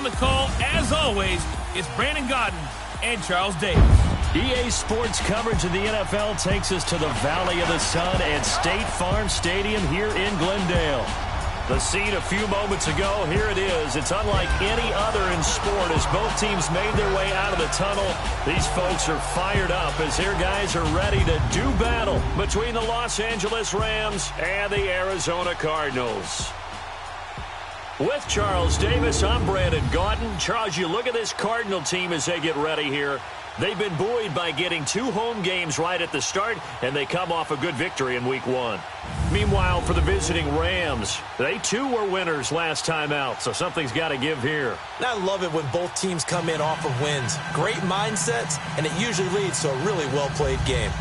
the call, as always, it's Brandon Gaudin and Charles Davis. EA Sports coverage of the NFL takes us to the Valley of the Sun at State Farm Stadium here in Glendale. The scene a few moments ago, here it is. It's unlike any other in sport as both teams made their way out of the tunnel. These folks are fired up as their guys are ready to do battle between the Los Angeles Rams and the Arizona Cardinals. With Charles Davis, I'm Brandon Gaudin. Charles, you look at this Cardinal team as they get ready here. They've been buoyed by getting 2 home games right at the start, and they come off a good victory in Week 1. Meanwhile, for the visiting Rams, they too were winners last time out, so something's got to give here. And I love it when both teams come in off of wins. Great mindsets, and it usually leads to a really well-played game.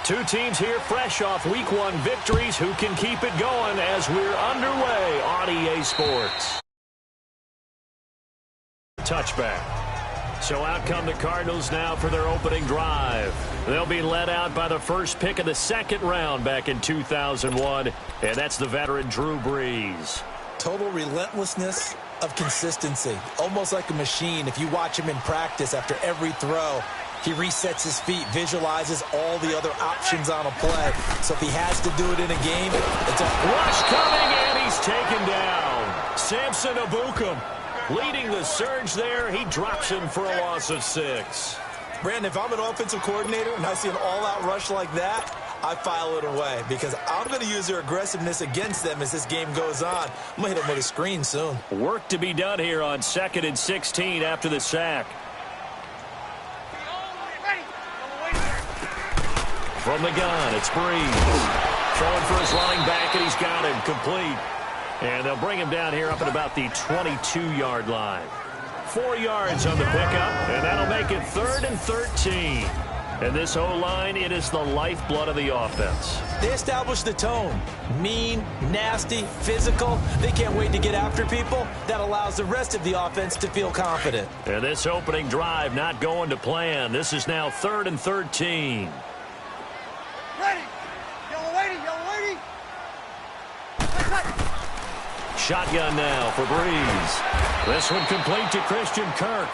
Two teams here fresh off Week 1 victories who can keep it going as we're underway on EA Sports. Touchback. So out come the Cardinals now for their opening drive. They'll be led out by the first pick of the second round back in 2001, and that's the veteran Drew Brees. Total relentlessness of consistency. Almost like a machine. If you watch him in practice after every throw, he resets his feet, visualizes all the other options on a play. So if he has to do it in a game, it's a rush coming, and he's taken down. Samson Abukum leading the surge there. He drops him for a loss of 6. Brandon, if I'm an offensive coordinator and I see an all-out rush like that, I file it away because I'm going to use their aggressiveness against them as this game goes on. I'm going to hit them with a screen soon. Work to be done here on 2nd and 16 after the sack. From the gun, it's Brees. Throwing for his running back, and he's got him complete. And they'll bring him down here up at about the 22-yard line. 4 yards on the pickup, and that'll make it 3rd and 13. And this O-line, it is the lifeblood of the offense. They established the tone. Mean, nasty, physical. They can't wait to get after people. That allows the rest of the offense to feel confident. And this opening drive not going to plan. This is now 3rd and 13. Ready. Yellow lady, yellow lady. Shotgun now for Brees. This one complete to Christian Kirk.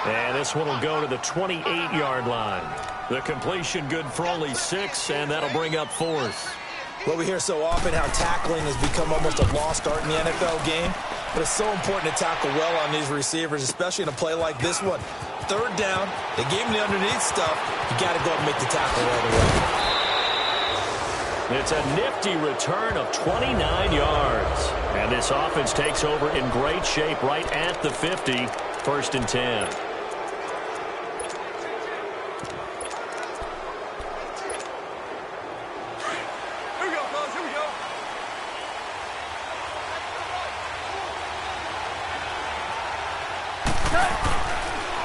And this one will go to the 28-yard line. The completion good for only 6, and that'll bring up 4th. Well, we hear so often how tackling has become almost a lost art in the NFL game. But it's so important to tackle well on these receivers, especially in a play like this one. 3rd down, they gave him the underneath stuff. You got to go and make the tackle right away. It's a nifty return of 29 yards. And this offense takes over in great shape right at the 50. 1st and 10.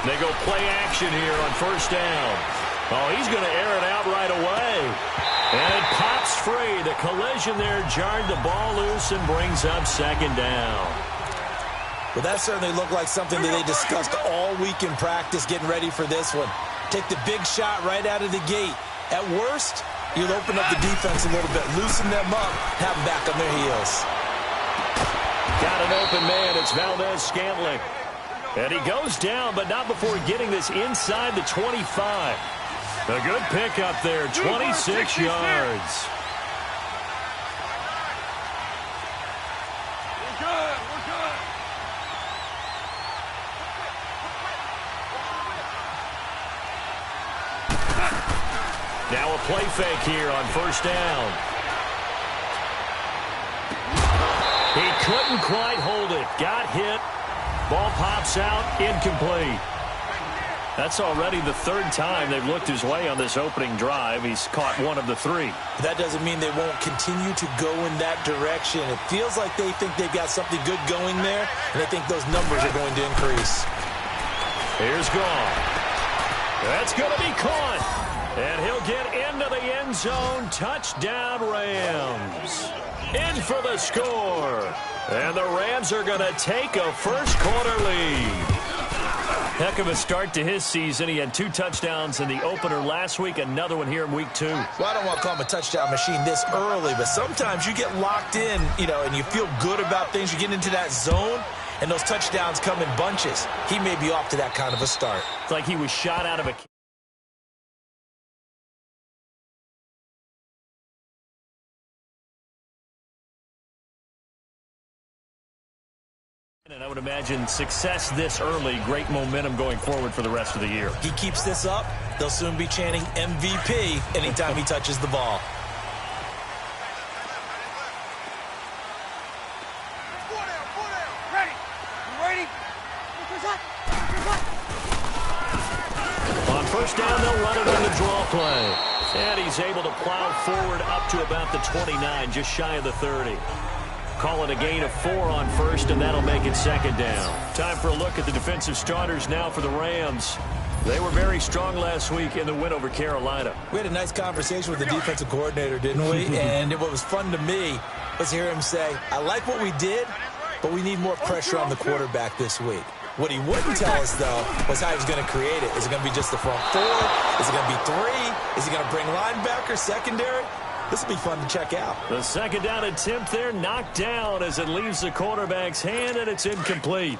They go play action here on 1st down. Oh, he's going to air it out right away. And it pops free. The collision there jarred the ball loose and brings up 2nd down. Well, that certainly looked like something that they discussed all week in practice getting ready for this one. Take the big shot right out of the gate. At worst, you'll open up the defense a little bit, loosen them up, have them back on their heels. Got an open man. It's Valdez-Scantling. And he goes down, but not before getting this inside the 25. A good pickup there, 26 yards. We're good, we're good. Now a play fake here on 1st down. He couldn't quite hold it. Got hit. Ball pops out, incomplete. That's already the third time they've looked his way on this opening drive. He's caught one of the three. That doesn't mean they won't continue to go in that direction. It feels like they think they've got something good going there, and they think those numbers are going to increase. Here's gone. That's going to be caught. And he'll get into the end zone. Touchdown, Rams. In for the score. And the Rams are going to take a first-quarter lead. Heck of a start to his season. He had 2 touchdowns in the opener last week, another one here in week 2. Well, I don't want to call him a touchdown machine this early, but sometimes you get locked in, and you feel good about things. You get into that zone, and those touchdowns come in bunches. He may be off to that kind of a start. It's like he was shot out of a... And I would imagine success this early, great momentum going forward for the rest of the year. He keeps this up, they'll soon be chanting MVP anytime he touches the ball. Ready? You ready? On first down, they'll run it on the draw play. And he's able to plow forward up to about the 29, just shy of the 30. Call it a gain of 4 on first, and that'll make it second down. Time for a look at the defensive starters now for the Rams. They were very strong last week in the win over Carolina. We had a nice conversation with the defensive coordinator, didn't we? And what was fun to me was to hear him say, I like what we did, but we need more pressure on the quarterback this week. What he wouldn't tell us, though, was how he was going to create it. Is it going to be just the front 4? Is it going to be 3? Is he going to bring linebacker, secondary? This will be fun to check out. The second down attempt there knocked down as it leaves the quarterback's hand, and it's incomplete.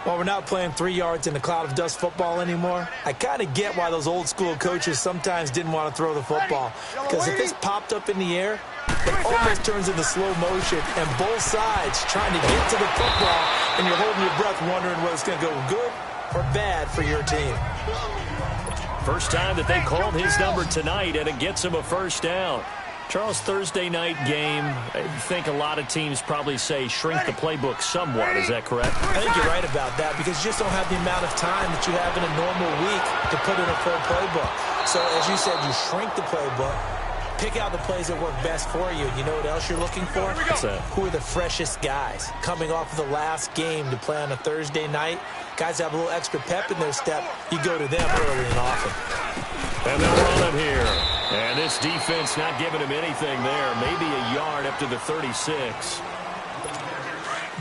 Well, we're not playing 3 yards in a cloud of dust football anymore. I kind of get why those old school coaches sometimes didn't want to throw the football. Because if it's popped up in the air, it almost turns into slow motion, and both sides trying to get to the football, and you're holding your breath wondering whether it's going to go good or bad for your team. First time that they called his number tonight, and it gets him a first down. Charles, Thursday night game, I think a lot of teams probably say shrink the playbook somewhat. Is that correct? I think you're right about that because you just don't have the amount of time that you have in a normal week to put in a full playbook. So, as you said, you shrink the playbook, pick out the plays that work best for you. You know what else you're looking for? What's that? Who are the freshest guys coming off of the last game to play on a Thursday night? Guys have a little extra pep in their step. You go to them early and often. And they'll run it here. And this defense not giving him anything there. Maybe a yard up to the 36.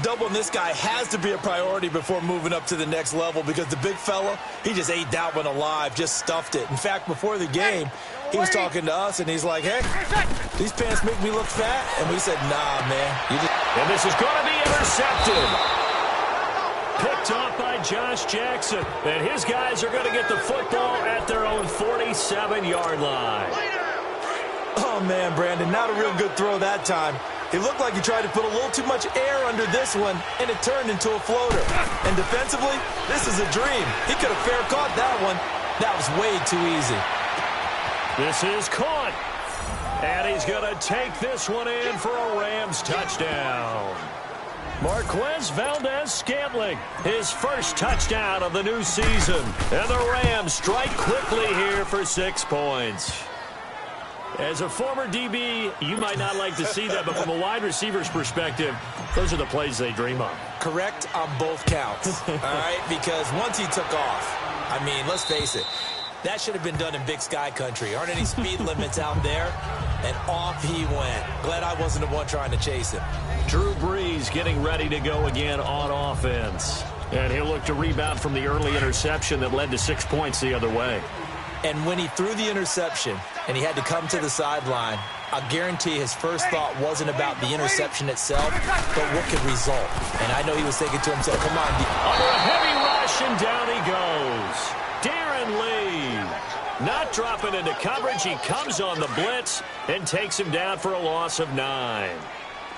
Doubling this guy has to be a priority before moving up to the next level because the big fella, he just ate that one alive, just stuffed it. In fact, before the game, he was talking to us, and he's like, hey, these pants make me look fat. And we said, nah, man. And this is going to be intercepted. Picked off by Josh Jackson. And his guys are going to get the football at their own 47-yard line. Oh, man, Brandon, not a real good throw that time. It looked like he tried to put a little too much air under this one, and it turned into a floater. And defensively, this is a dream. He could have fair caught that one. That was way too easy. This is caught. And he's going to take this one in for a Rams touchdown. Marquez Valdez-Scantling, his first touchdown of the new season. And the Rams strike quickly here for 6 points. As a former DB, you might not like to see that, but from a wide receiver's perspective, those are the plays they dream of. Correct on both counts, all right? Because once he took off, I mean, let's face it, that should have been done in Big Sky country. Aren't any speed limits out there? And off he went. Glad I wasn't the one trying to chase him. Drew Brees getting ready to go again on offense. And he'll look to rebound from the early interception that led to 6 points the other way. And when he threw the interception and he had to come to the sideline, I guarantee his first thought wasn't about the interception itself, but what could result. And I know he was thinking to himself, come on. Under a heavy rush, and down he goes. Darren Lee not dropping into coverage. He comes on the blitz and takes him down for a loss of 9.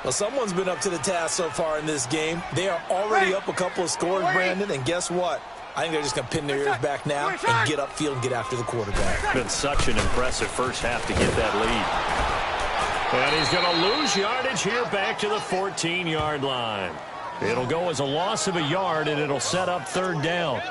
Well, someone's been up to the task so far in this game. They are already up a couple of scores, Brandon, and guess what? I think they're just going to pin their ears back now and get upfield and get after the quarterback. It's been such an impressive first half to get that lead. And he's going to lose yardage here back to the 14-yard line. It'll go as a loss of a yard, and it'll set up third down.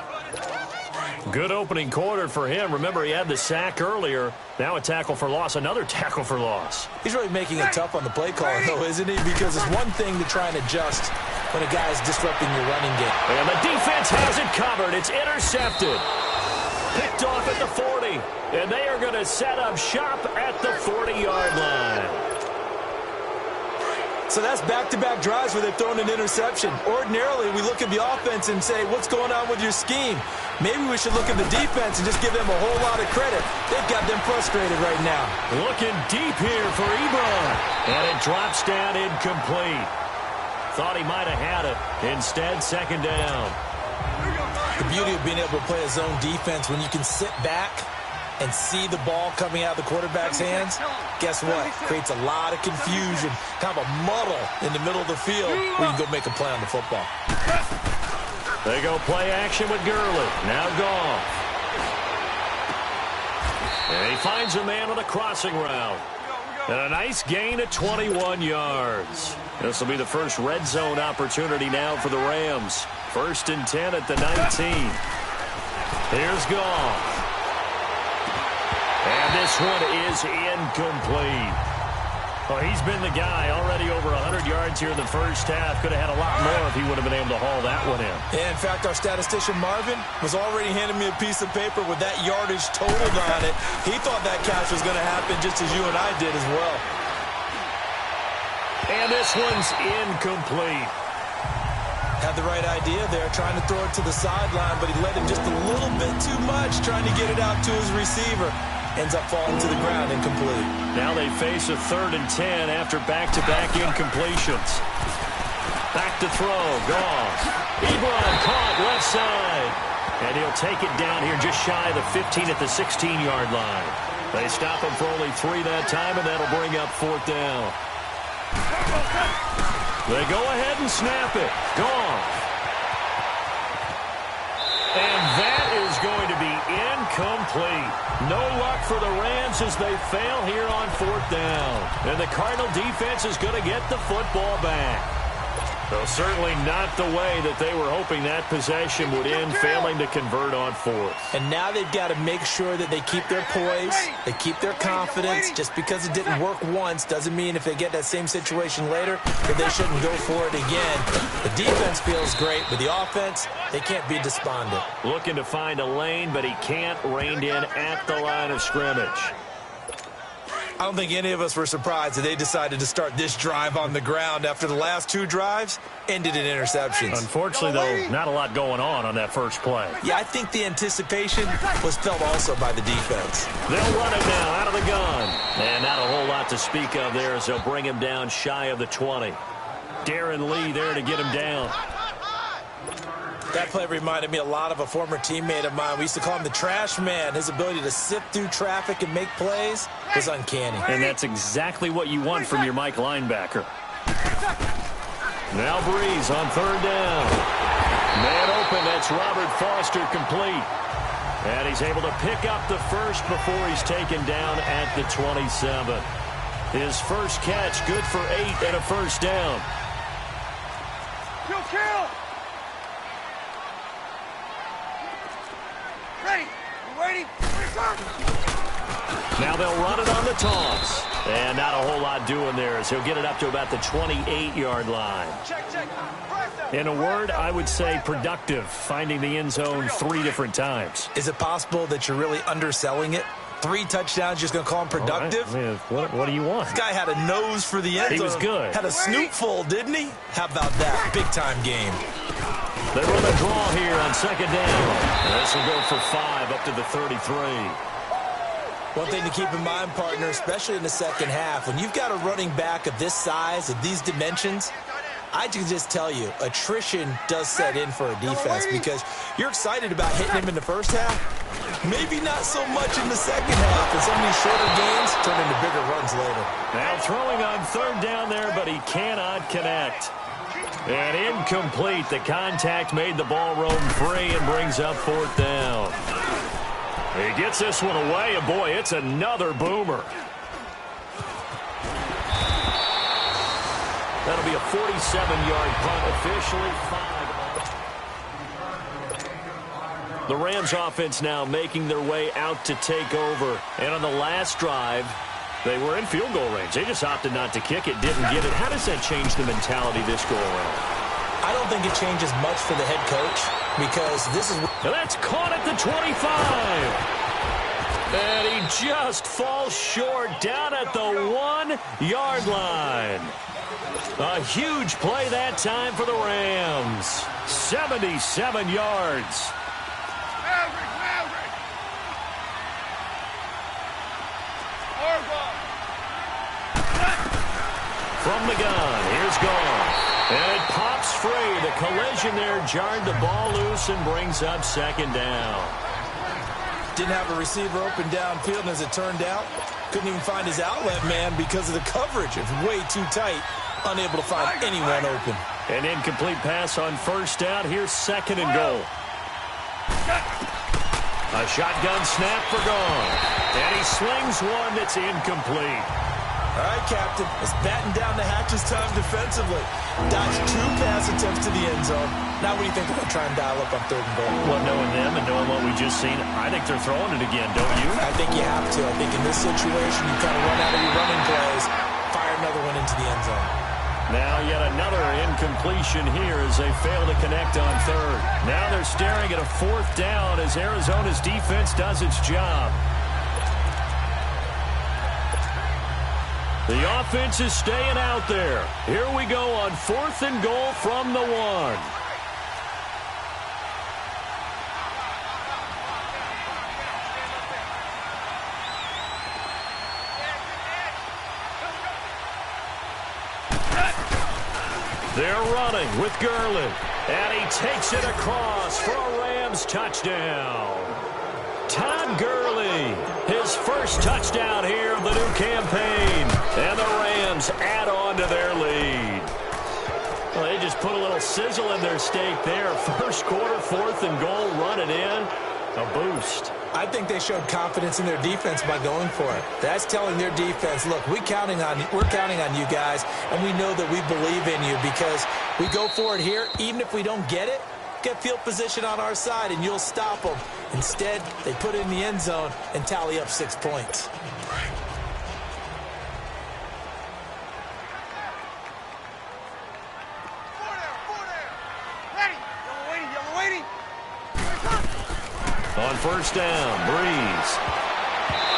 Good opening quarter for him. Remember, he had the sack earlier. Now a tackle for loss, another tackle for loss. He's really making it tough on the play caller, though, isn't he? Because it's one thing to try and adjust when a guy is disrupting your running game. And the defense has it covered. It's intercepted. Picked off at the 40. And they are going to set up shop at the 40-yard line. So that's back-to-back drives where they've thrown an interception. Ordinarily, we look at the offense and say, what's going on with your scheme? Maybe we should look at the defense and just give them a whole lot of credit. They've got them frustrated right now. Looking deep here for Ebron. And it drops down incomplete. Thought he might have had it. Instead, second down. The beauty of being able to play a zone defense when you can sit back and see the ball coming out of the quarterback's hands, guess what? Creates a lot of confusion, kind of a muddle in the middle of the field where you can go make a play on the football. They go play action with Gurley. Now Goff. And he finds a man on a crossing route. And a nice gain of 21 yards. This will be the first red zone opportunity now for the Rams. 1st and 10 at the 19. Here's Goff. And this one is incomplete. Well, he's been the guy already over 100 yards here in the first half. Could have had a lot more if he would have been able to haul that one in. Yeah, in fact, our statistician Marvin was already handing me a piece of paper with that yardage totaled on it. He thought that catch was going to happen just as you and I did as well. And this one's incomplete. Had the right idea there, trying to throw it to the sideline, but he let him just a little bit too much, trying to get it out to his receiver. Ends up falling to the ground, incomplete. Now they face a 3rd and 10 after back-to-back incompletions. Back to throw, Goff. Ebron caught left side. And he'll take it down here just shy of the 15 at the 16-yard line. They stop him for only 3 that time, and that'll bring up 4th down. They go ahead and snap it. Goff. And that is going to be incomplete. No luck for the Rams as they fail here on 4th down. And the Cardinal defense is going to get the football back. Though certainly not the way that they were hoping that possession would end, failing to convert on 4th. And now they've got to make sure that they keep their poise, they keep their confidence. Just because it didn't work once doesn't mean if they get that same situation later that they shouldn't go for it again. The defense feels great, but the offense, they can't be despondent. Looking to find a lane, but he can't, reined in at the line of scrimmage. I don't think any of us were surprised that they decided to start this drive on the ground after the last 2 drives ended in interceptions. Unfortunately, though, not a lot going on that first play. Yeah, I think the anticipation was felt also by the defense. They'll run it now out of the gun. And not a whole lot to speak of there as they'll bring him down shy of the 20. Darren Lee there to get him down. That play reminded me a lot of a former teammate of mine. We used to call him the trash man. His ability to sift through traffic and make plays was uncanny. And that's exactly what you want from your Mike linebacker. Now Breeze on 3rd down. Man open, that's Robert Foster complete. And he's able to pick up the first before he's taken down at the 27. His first catch, good for 8 and a first down. Kill! Ready! You waiting? Now they'll run it on the toss. And not a whole lot doing there as he'll get it up to about the 28-yard line. Check. In a word, I would say productive, finding the end zone 3 different times. Is it possible that you're really underselling it? 3 touchdowns, just going to call him productive? Right. I mean, what do you want? This guy had a nose for the end zone. He was good. Had a snoot full, didn't he? How about that? Big-time game. They run a draw here on 2nd down. This will go for 5 up to the 33. One thing to keep in mind, partner, especially in the second half, when you've got a running back of this size, of these dimensions, I can just tell you, attrition does set in for a defense because you're excited about hitting him in the first half. Maybe not so much in the second half, and some of these shorter games turn into bigger runs later. Now throwing on 3rd down there, but he cannot connect. And incomplete. The contact made the ball roam free and brings up 4th down. He gets this one away, and boy, it's another boomer. That'll be a 47-yard punt, officially 5. The Rams offense now making their way out to take over. And on the last drive, they were in field goal range. They just opted not to kick it, didn't get it. How does that change the mentality this go around? I don't think it changes much for the head coach because this is... And that's caught at the 25. And he just falls short down at the 1-yard line. A huge play that time for the Rams. 77 yards. From the gun, here's Gone. And it pops free. The collision there jarred the ball loose and brings up second down. Didn't have a receiver open downfield, and as it turned out, couldn't even find his outlet man because of the coverage. It's way too tight, unable to find anyone open. An incomplete pass on first down. Here's second and goal. A shotgun snap for Gone. And he slings one that's incomplete. All right, Captain. It's batting down the hatches time defensively. Dodged 2 pass attempts to the end zone. Now what do you think they're going to try and dial up on third and goal? Well, knowing them and knowing what we just seen, I think they're throwing it again, don't you? I think you have to. I think in this situation, you kind of run out of your running plays, fire another one into the end zone. Now yet another incompletion here as they fail to connect on third. Now they're staring at a fourth down as Arizona's defense does its job. The offense is staying out there. Here we go on fourth and goal from the 1. They're running with Gurley. And he takes it across for a Rams touchdown. Todd Gurley, his first touchdown here of the new campaign. And the Rams add on to their lead. Well, they just put a little sizzle in their steak there. First quarter, fourth and goal, run it in. A boost. I think they showed confidence in their defense by going for it. That's telling their defense, look, we're counting on you guys, and we know that we believe in you because we go for it here. Even if we don't get it, get field position on our side, and you'll stop them. Instead, they put it in the end zone and tally up 6 points. On first down, Breeze.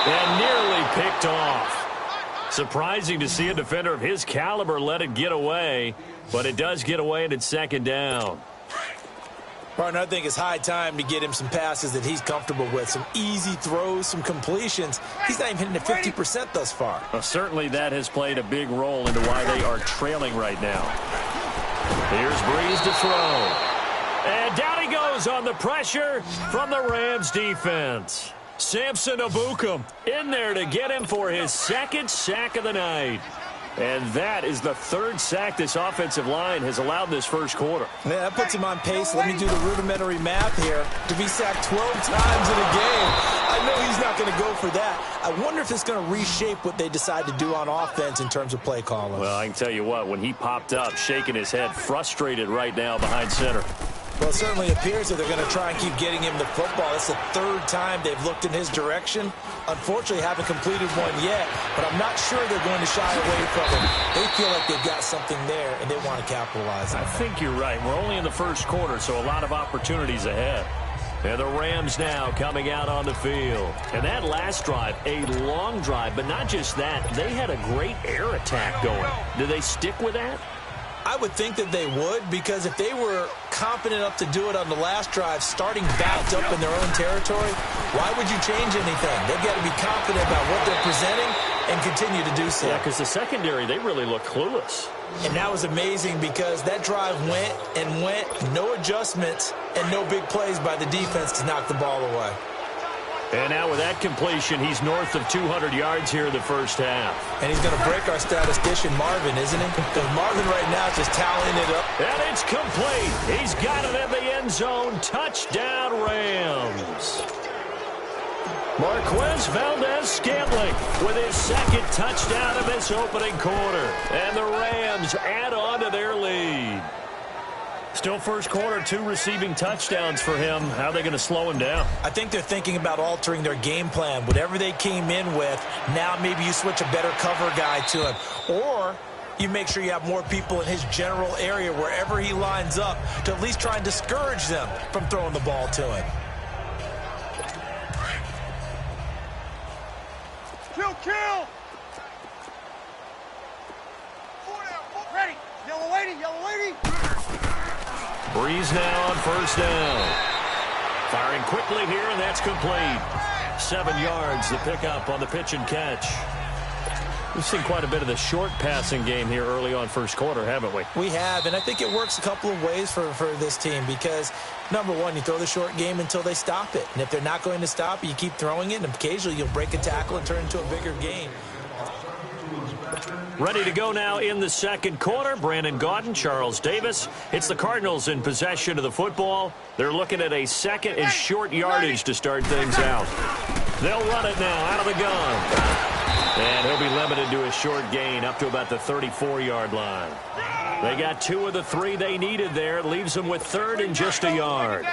And nearly picked off. Surprising to see a defender of his caliber let it get away, but it does get away and it's second down. Partner, I think it's high time to get him some passes that he's comfortable with. Some easy throws, some completions. He's not even hitting at 50% thus far. Well, certainly that has played a big role into why they are trailing right now. Here's Breeze to throw. And down he goes on the pressure from the Rams defense. Samson Ebukam in there to get him for his second sack of the night. And that is the third sack this offensive line has allowed this first quarter. Yeah, that puts him on pace. Let me do the rudimentary math here. To be sacked 12 times in a game, I know he's not going to go for that. I wonder if it's going to reshape what they decide to do on offense in terms of play calling. Well, I can tell you what, when he popped up, shaking his head, frustrated right now behind center. Well, it certainly appears that they're going to try and keep getting him the football. It's the third time they've looked in his direction. Unfortunately, haven't completed one yet, but I'm not sure they're going to shy away from him. They feel like they've got something there, and they want to capitalize on it. I think you're right. We're only in the first quarter, so a lot of opportunities ahead. And the Rams now coming out on the field. And that last drive, a long drive, but not just that. They had a great air attack going. Do they stick with that? I would think that they would, because if they were confident enough to do it on the last drive, starting backed up in their own territory, why would you change anything? They've got to be confident about what they're presenting and continue to do so. Yeah, because the secondary, they really look clueless. And that was amazing because that drive went and went, no adjustments and no big plays by the defense to knock the ball away. And now with that completion, he's north of 200 yards here in the first half. And he's going to break our statistician, Marvin, isn't he? Because Marvin right now is just tallying it up. And it's complete. He's got it in the end zone. Touchdown, Rams. Marquez Valdez-Scantling with his second touchdown of this opening quarter. And the Rams add on to their lead. Still first quarter, 2 receiving touchdowns for him. How are they going to slow him down? I think they're thinking about altering their game plan. Whatever they came in with, now maybe you switch a better cover guy to him. Or you make sure you have more people in his general area wherever he lines up to at least try and discourage them from throwing the ball to him. Kill! Ready! Yellow lady! Breeze now on first down. Firing quickly here, and that's complete. 7 yards, the pickup on the pitch and catch. We've seen quite a bit of the short passing game here early on first quarter, haven't we? We have, and I think it works a couple of ways for this team because, number one, you throw the short game until they stop it. And if they're not going to stop it, you keep throwing it, and occasionally you'll break a tackle and turn it into a bigger game. Ready to go now in the second quarter. Brandon Gaudin, Charles Davis. It's the Cardinals in possession of the football. They're looking at a second and short yardage to start things out. They'll run it now out of the gun. And he'll be limited to a short gain up to about the 34-yard line. They got 2 of the 3 they needed there. Leaves them with 3rd and just a yard.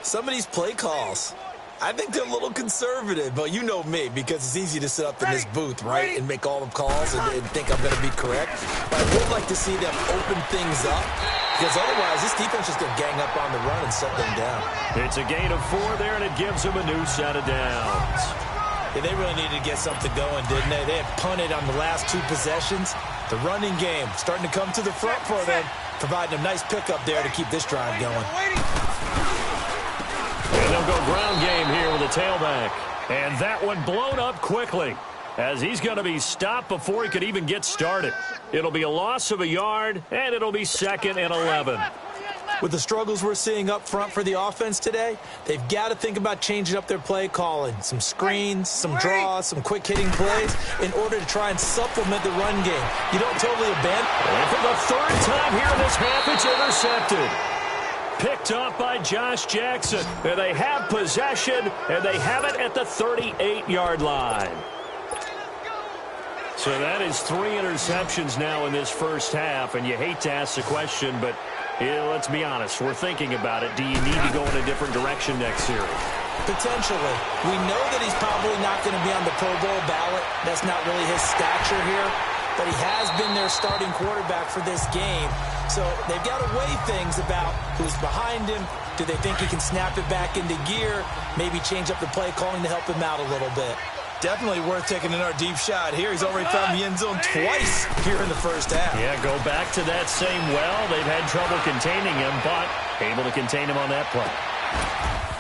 Some of these play calls, I think they're a little conservative, but you know me, because it's easy to sit up in this booth, right, and make all the calls and think I'm going to be correct. But I would like to see them open things up, because otherwise this defense is going to gang up on the run and set them down. It's a gain of 4 there, and it gives them a new set of downs. Yeah, they really needed to get something going, didn't they? They had punted on the last 2 possessions. The running game starting to come to the front for them, providing a nice pickup there to keep this drive going. And they'll go ground game here with a tailback. And that one blown up quickly as he's going to be stopped before he could even get started. It'll be a loss of a yard, and it'll be 2nd and 11. With the struggles we're seeing up front for the offense today, they've got to think about changing up their play calling. Some screens, some draws, some quick-hitting plays in order to try and supplement the run game. You don't totally abandon. And for the 3rd time here in this half, it's intercepted. Picked off by Josh Jackson. And they have possession, and they have it at the 38-yard line. So that is 3 interceptions now in this first half, and you hate to ask the question, but let's be honest, we're thinking about it. Do you need to go in a different direction next series? Potentially. We know that he's probably not going to be on the Pro Bowl ballot. That's not really his stature here. But he has been their starting quarterback for this game. So they've got to weigh things about who's behind him. Do they think he can snap it back into gear? Maybe change up the play calling to help him out a little bit. Definitely worth taking another deep shot here. He's already found the end zone twice here in the first half. Yeah, go back to that same well. They've had trouble containing him, but able to contain him on that play.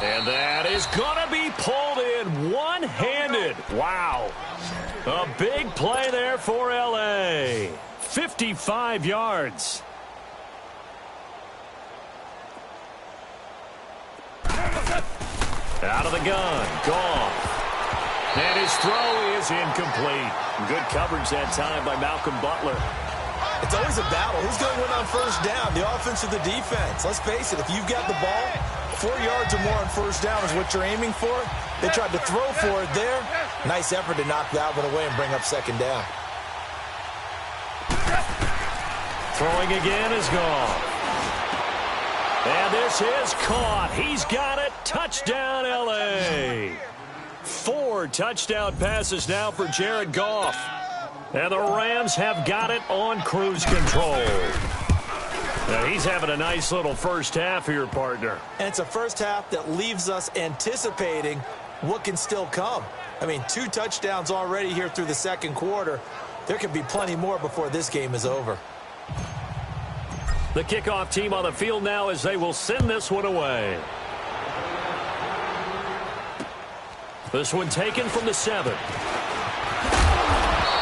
And that is going to be pulled in one-handed. Wow. A big play there for L.A. 55 yards. Out of the gun. Goff. And his throw is incomplete. Good coverage that time by Malcolm Butler. It's always a battle. Who's going to win on first down, the offense or the defense? Let's face it, if you've got the ball, 4 yards or more on first down is what you're aiming for. They tried to throw for it there. Nice effort to knock that one away and bring up 2nd down. Throwing again is gone. And this is caught. He's got it. Touchdown, L.A. 4 touchdown passes now for Jared Goff. And the Rams have got it on cruise control. Now he's having a nice little first half here, partner. And it's a first half that leaves us anticipating what can still come. I mean, 2 touchdowns already here through the second quarter. There could be plenty more before this game is over. The kickoff team on the field now as they will send this one away. This one taken from the 7.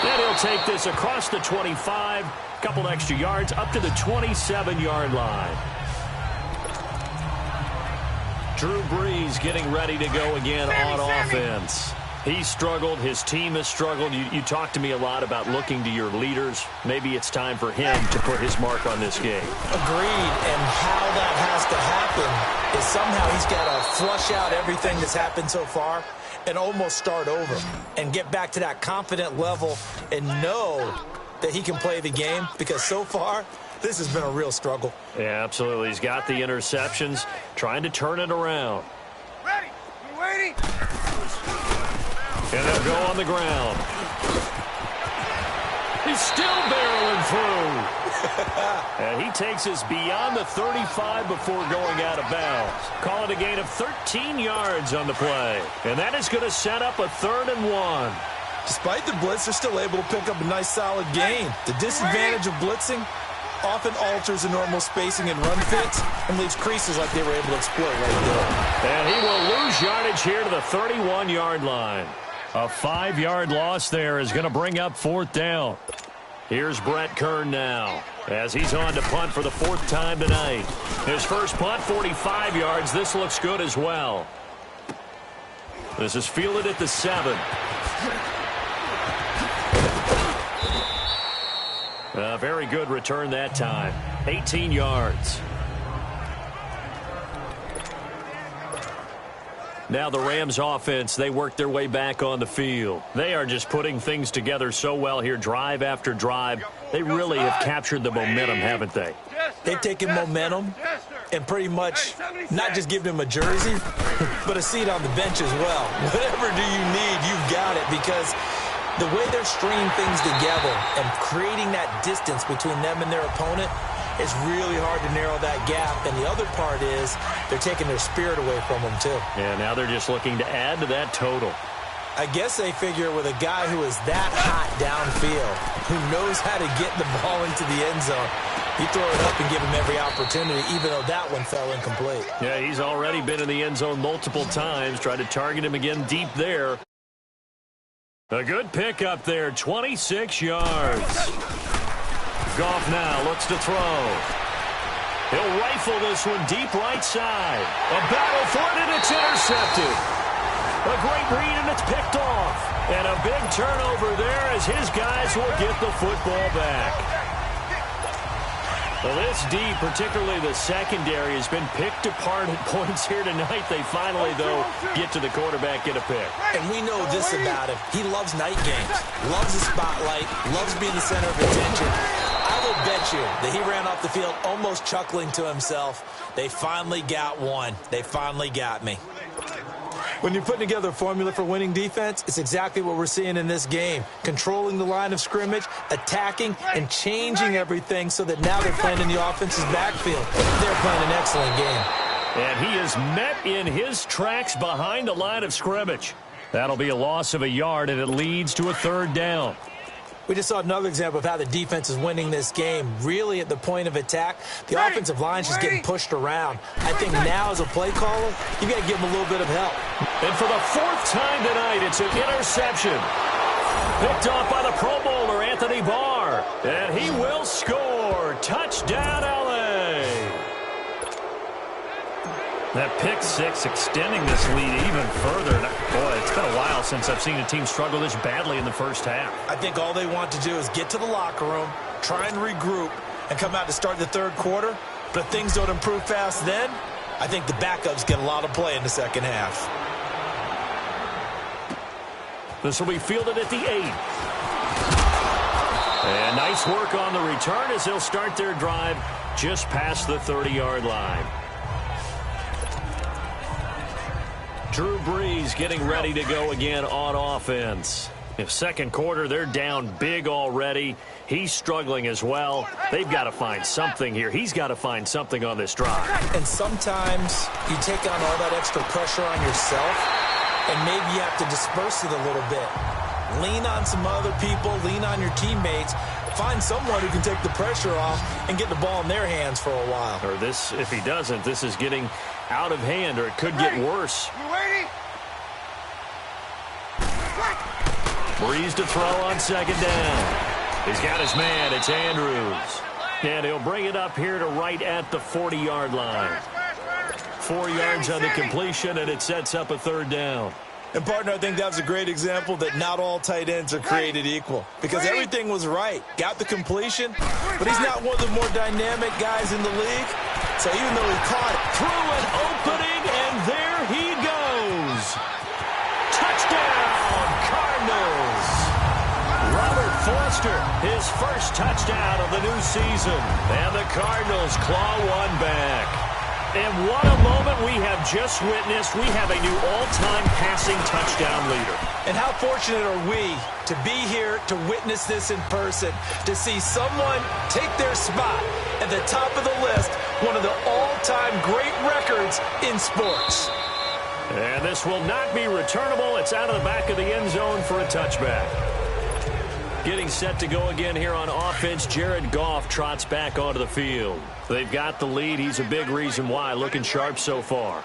And he'll take this across the 25, couple extra yards up to the 27-yard line. Drew Brees getting ready to go again on offense. He struggled. His team has struggled. You talk to me a lot about looking to your leaders. Maybe it's time for him to put his mark on this game. Agreed. And how that has to happen is somehow he's got to flush out everything that's happened so far and almost start over and get back to that confident level and know that he can play the game, because so far This has been a real struggle. Yeah, absolutely. He's got the interceptions, trying to turn it around. Ready. You waiting? And they'll go on the ground. He's still barreling through. And he takes us beyond the 35 before going out of bounds. Call it a gain of 13 yards on the play. And that is going to set up a 3rd and 1. Despite the blitz, they're still able to pick up a nice, solid gain. The disadvantage of blitzing often alters the normal spacing and run fits and leaves creases like they were able to exploit right there. And he will lose yardage here to the 31-yard line. A 5-yard loss there is going to bring up 4th down. Here's Brett Kern now as he's on to punt for the 4th time tonight. His first punt, 45 yards. This looks good as well. This is fielded at the 7. A very good return that time. 18 yards. Now the Rams offense, they work their way back on the field. They are just putting things together so well here, drive after drive. They really have captured the momentum, haven't they? They've taken momentum and pretty much not just given him a jersey, but a seat on the bench as well. Whatever do you need, you've got it, because the way they're stringing things together and creating that distance between them and their opponent, it's really hard to narrow that gap. And the other part is they're taking their spirit away from them, too. Yeah, now they're just looking to add to that total. I guess they figure with a guy who is that hot downfield, who knows how to get the ball into the end zone, you throw it up and give him every opportunity, even though that one fell incomplete. Yeah, he's already been in the end zone multiple times. Tried to target him again deep there. A good pick up there, 26 yards. Goff now looks to throw. He'll rifle this one deep right side. A battle for it, and it's intercepted. A great read, and it's picked off. And a big turnover there as his guys will get the football back. Well, this D, particularly the secondary, has been picked apart at points here tonight. They finally, though, get to the quarterback, get a pick. And we know this about him. He loves night games, loves the spotlight, loves being the center of attention. I will bet you that he ran off the field almost chuckling to himself. They finally got one. They finally got me. When you're putting together a formula for winning defense, it's exactly what we're seeing in this game. Controlling the line of scrimmage, attacking, and changing everything so that now they're playing in the offense's backfield. They're playing an excellent game. And he is met in his tracks behind the line of scrimmage. That'll be a loss of a yard, and it leads to a 3rd down. We just saw another example of how the defense is winning this game. Really at the point of attack, the offensive line's just getting pushed around. I think now as a play caller, you got to give them a little bit of help. And for the 4th time tonight, it's an interception. Picked off by the Pro Bowler, Anthony Barr. And he will score. Touchdown, L.A. That pick 6 extending this lead even further. Boy, it's been a while since I've seen a team struggle this badly in the first half. I think all they want to do is get to the locker room, try and regroup, and come out to start the 3rd quarter. But if things don't improve fast then, I think the backups get a lot of play in the second half. This will be fielded at the 8. And nice work on the return as they'll start their drive just past the 30-yard line. Drew Brees getting ready to go again on offense. If 2nd quarter, they're down big already. He's struggling as well. They've got to find something here. He's got to find something on this drive. And sometimes you take on all that extra pressure on yourself, and maybe you have to disperse it a little bit. Lean on some other people. Lean on your teammates. Find someone who can take the pressure off and get the ball in their hands for a while. Or this, if he doesn't, this is getting out of hand, or it could get worse. You waiting? Brees to throw on 2nd down. He's got his man. It's Andrews. And he'll bring it up here to right at the 40-yard line. 4 yards on the completion, and it sets up a 3rd down. And, partner, I think that was a great example that not all tight ends are created equal. Because everything was right. Got the completion, but he's not one of the more dynamic guys in the league. So even though he caught it, through an opening, and there he goes. Touchdown, Cardinals. Robert monster, his first touchdown of the new season. And the Cardinals claw one back. And what a moment we have just witnessed. We have a new all-time passing touchdown leader. And how fortunate are we to be here to witness this in person, to see someone take their spot at the top of the list, one of the all-time great records in sports. And this will not be returnable. It's out of the back of the end zone for a touchback. Getting set to go again here on offense, Jared Goff trots back onto the field. They've got the lead. He's a big reason why. Looking sharp so far.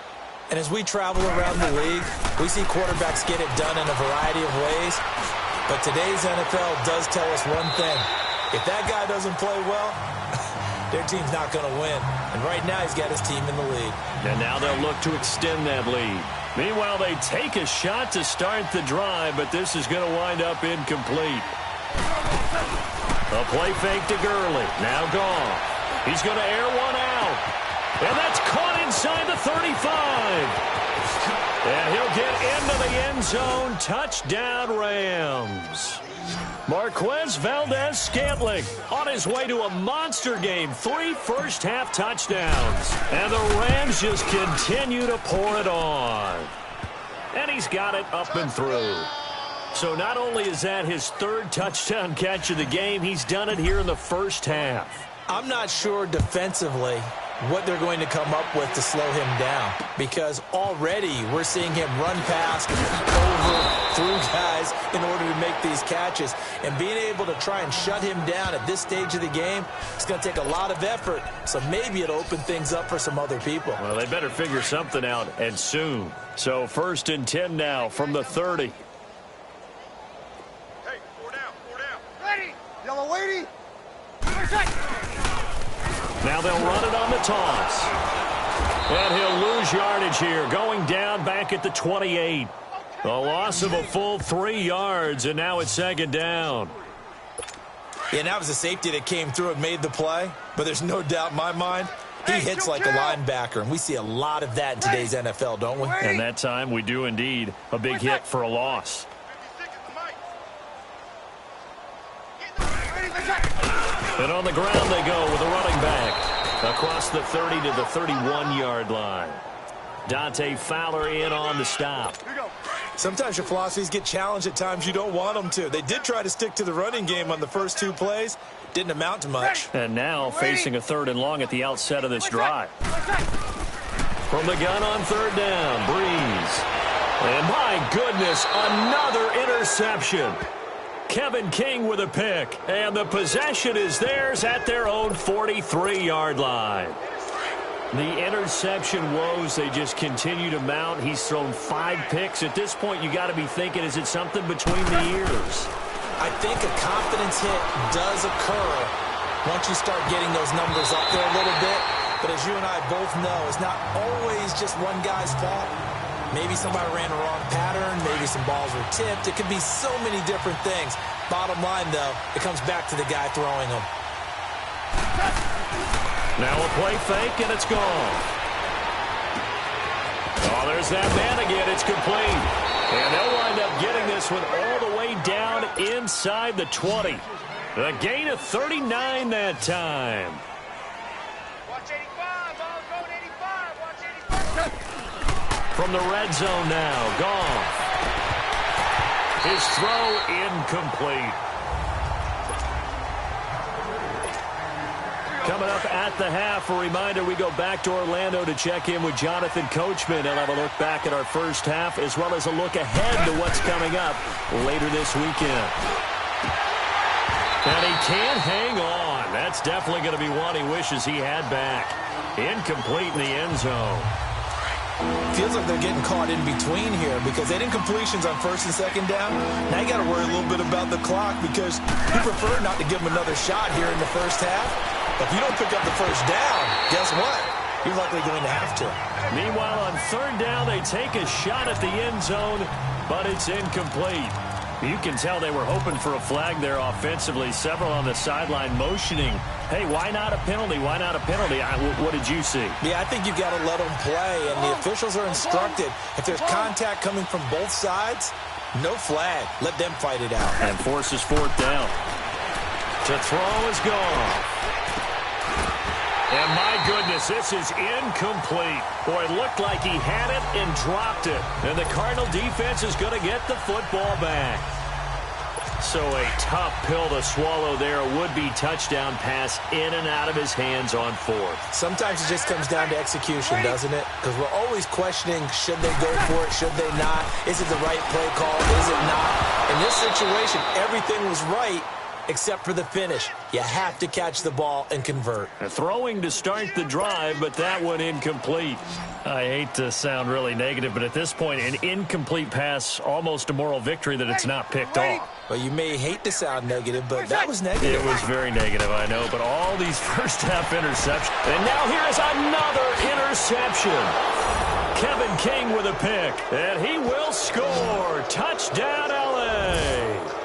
And as we travel around the league, we see quarterbacks get it done in a variety of ways. But today's NFL does tell us one thing. If that guy doesn't play well, their team's not going to win. And right now, he's got his team in the lead. And now they'll look to extend that lead. Meanwhile, they take a shot to start the drive, but this is going to wind up incomplete. A play fake to Gurley. Now Goff. He's going to air one out. And that's caught inside the 35. And he'll get into the end zone. Touchdown, Rams. Marquez Valdez-Scantling on his way to a monster game. 3 first-half touchdowns. And the Rams just continue to pour it on. And he's got it up and through. So not only is that his 3rd touchdown catch of the game, he's done it here in the first half. I'm not sure defensively what they're going to come up with to slow him down, because already we're seeing him run past, over, through guys in order to make these catches. And being able to try and shut him down at this stage of the game, it's going to take a lot of effort. So maybe it'll open things up for some other people. Well, they better figure something out, and soon. So 1st and 10 now from the 30. Hey, 4 down. Ready. Yellow waiting. Now they'll run it on the toss. And he'll lose yardage here, going down back at the 28. A loss of a full 3 yards, and now it's 2nd down. Yeah, and that was a safety that came through and made the play. But there's no doubt in my mind, he hits like a linebacker. And we see a lot of that in today's NFL, don't we? And that time we do indeed. A big hit for a loss. And on the ground they go with a running back. Across the 30 to the 31-yard line. Dante Fowler in on the stop. Sometimes your philosophies get challenged at times you don't want them to. They did try to stick to the running game on the first 2 plays. Didn't amount to much. And now facing a 3rd and long at the outset of this drive. From the gun on 3rd down, Breeze. And my goodness, another interception. Kevin King with a pick, and the possession is theirs at their own 43-yard line. The interception woes, they just continue to mount. He's thrown 5 picks. At this point, you got to be thinking, is it something between the ears? I think a confidence hit does occur once you start getting those numbers up there a little bit. But as you and I both know, it's not always just one guy's fault. Maybe somebody ran a wrong pattern. Maybe some balls were tipped. It could be so many different things. Bottom line, though, it comes back to the guy throwing them. Now a play fake, and it's gone. Oh, there's that man again. It's complete. And they'll wind up getting this one all the way down inside the 20. A gain of 39 that time. Watch 85. Ball going 85. Watch 85. From the red zone now, Goff. His throw incomplete. Coming up at the half, a reminder, we go back to Orlando to check in with Jonathan Coachman and have a look back at our first half, as well as a look ahead to what's coming up later this weekend. And he can't hang on. That's definitely going to be one he wishes he had back. Incomplete in the end zone. Feels like they're getting caught in between here because they didn't completions on 1st and 2nd down. Now you got to worry a little bit about the clock because you prefer not to give them another shot here in the first half. But if you don't pick up the first down, guess what? You're likely going to have to. Meanwhile, on 3rd down, they take a shot at the end zone, but it's incomplete. You can tell they were hoping for a flag there offensively. Several on the sideline motioning, hey, why not a penalty? Why not a penalty? What did you see? Yeah, I think you got to let them play, and the officials are instructed. If there's contact coming from both sides, no flag. Let them fight it out. And forces 4th down. To throw is gone. And my goodness, this is incomplete. Boy, it looked like he had it and dropped it. And the Cardinal defense is going to get the football back. So a tough pill to swallow there. A would-be touchdown pass in and out of his hands on fourth. Sometimes it just comes down to execution, doesn't it? Because we're always questioning, should they go for it, should they not? Is it the right play call, is it not? In this situation, everything was right except for the finish. You have to catch the ball and convert. Throwing to start the drive, but that one incomplete. I hate to sound really negative, but at this point, an incomplete pass, almost a moral victory that it's not picked off. Well, you may hate to sound negative, but that was negative. It was very negative, I know, but all these first-half interceptions. And now here's another interception. Kevin King with a pick, and he will score. Touchdown, L.A.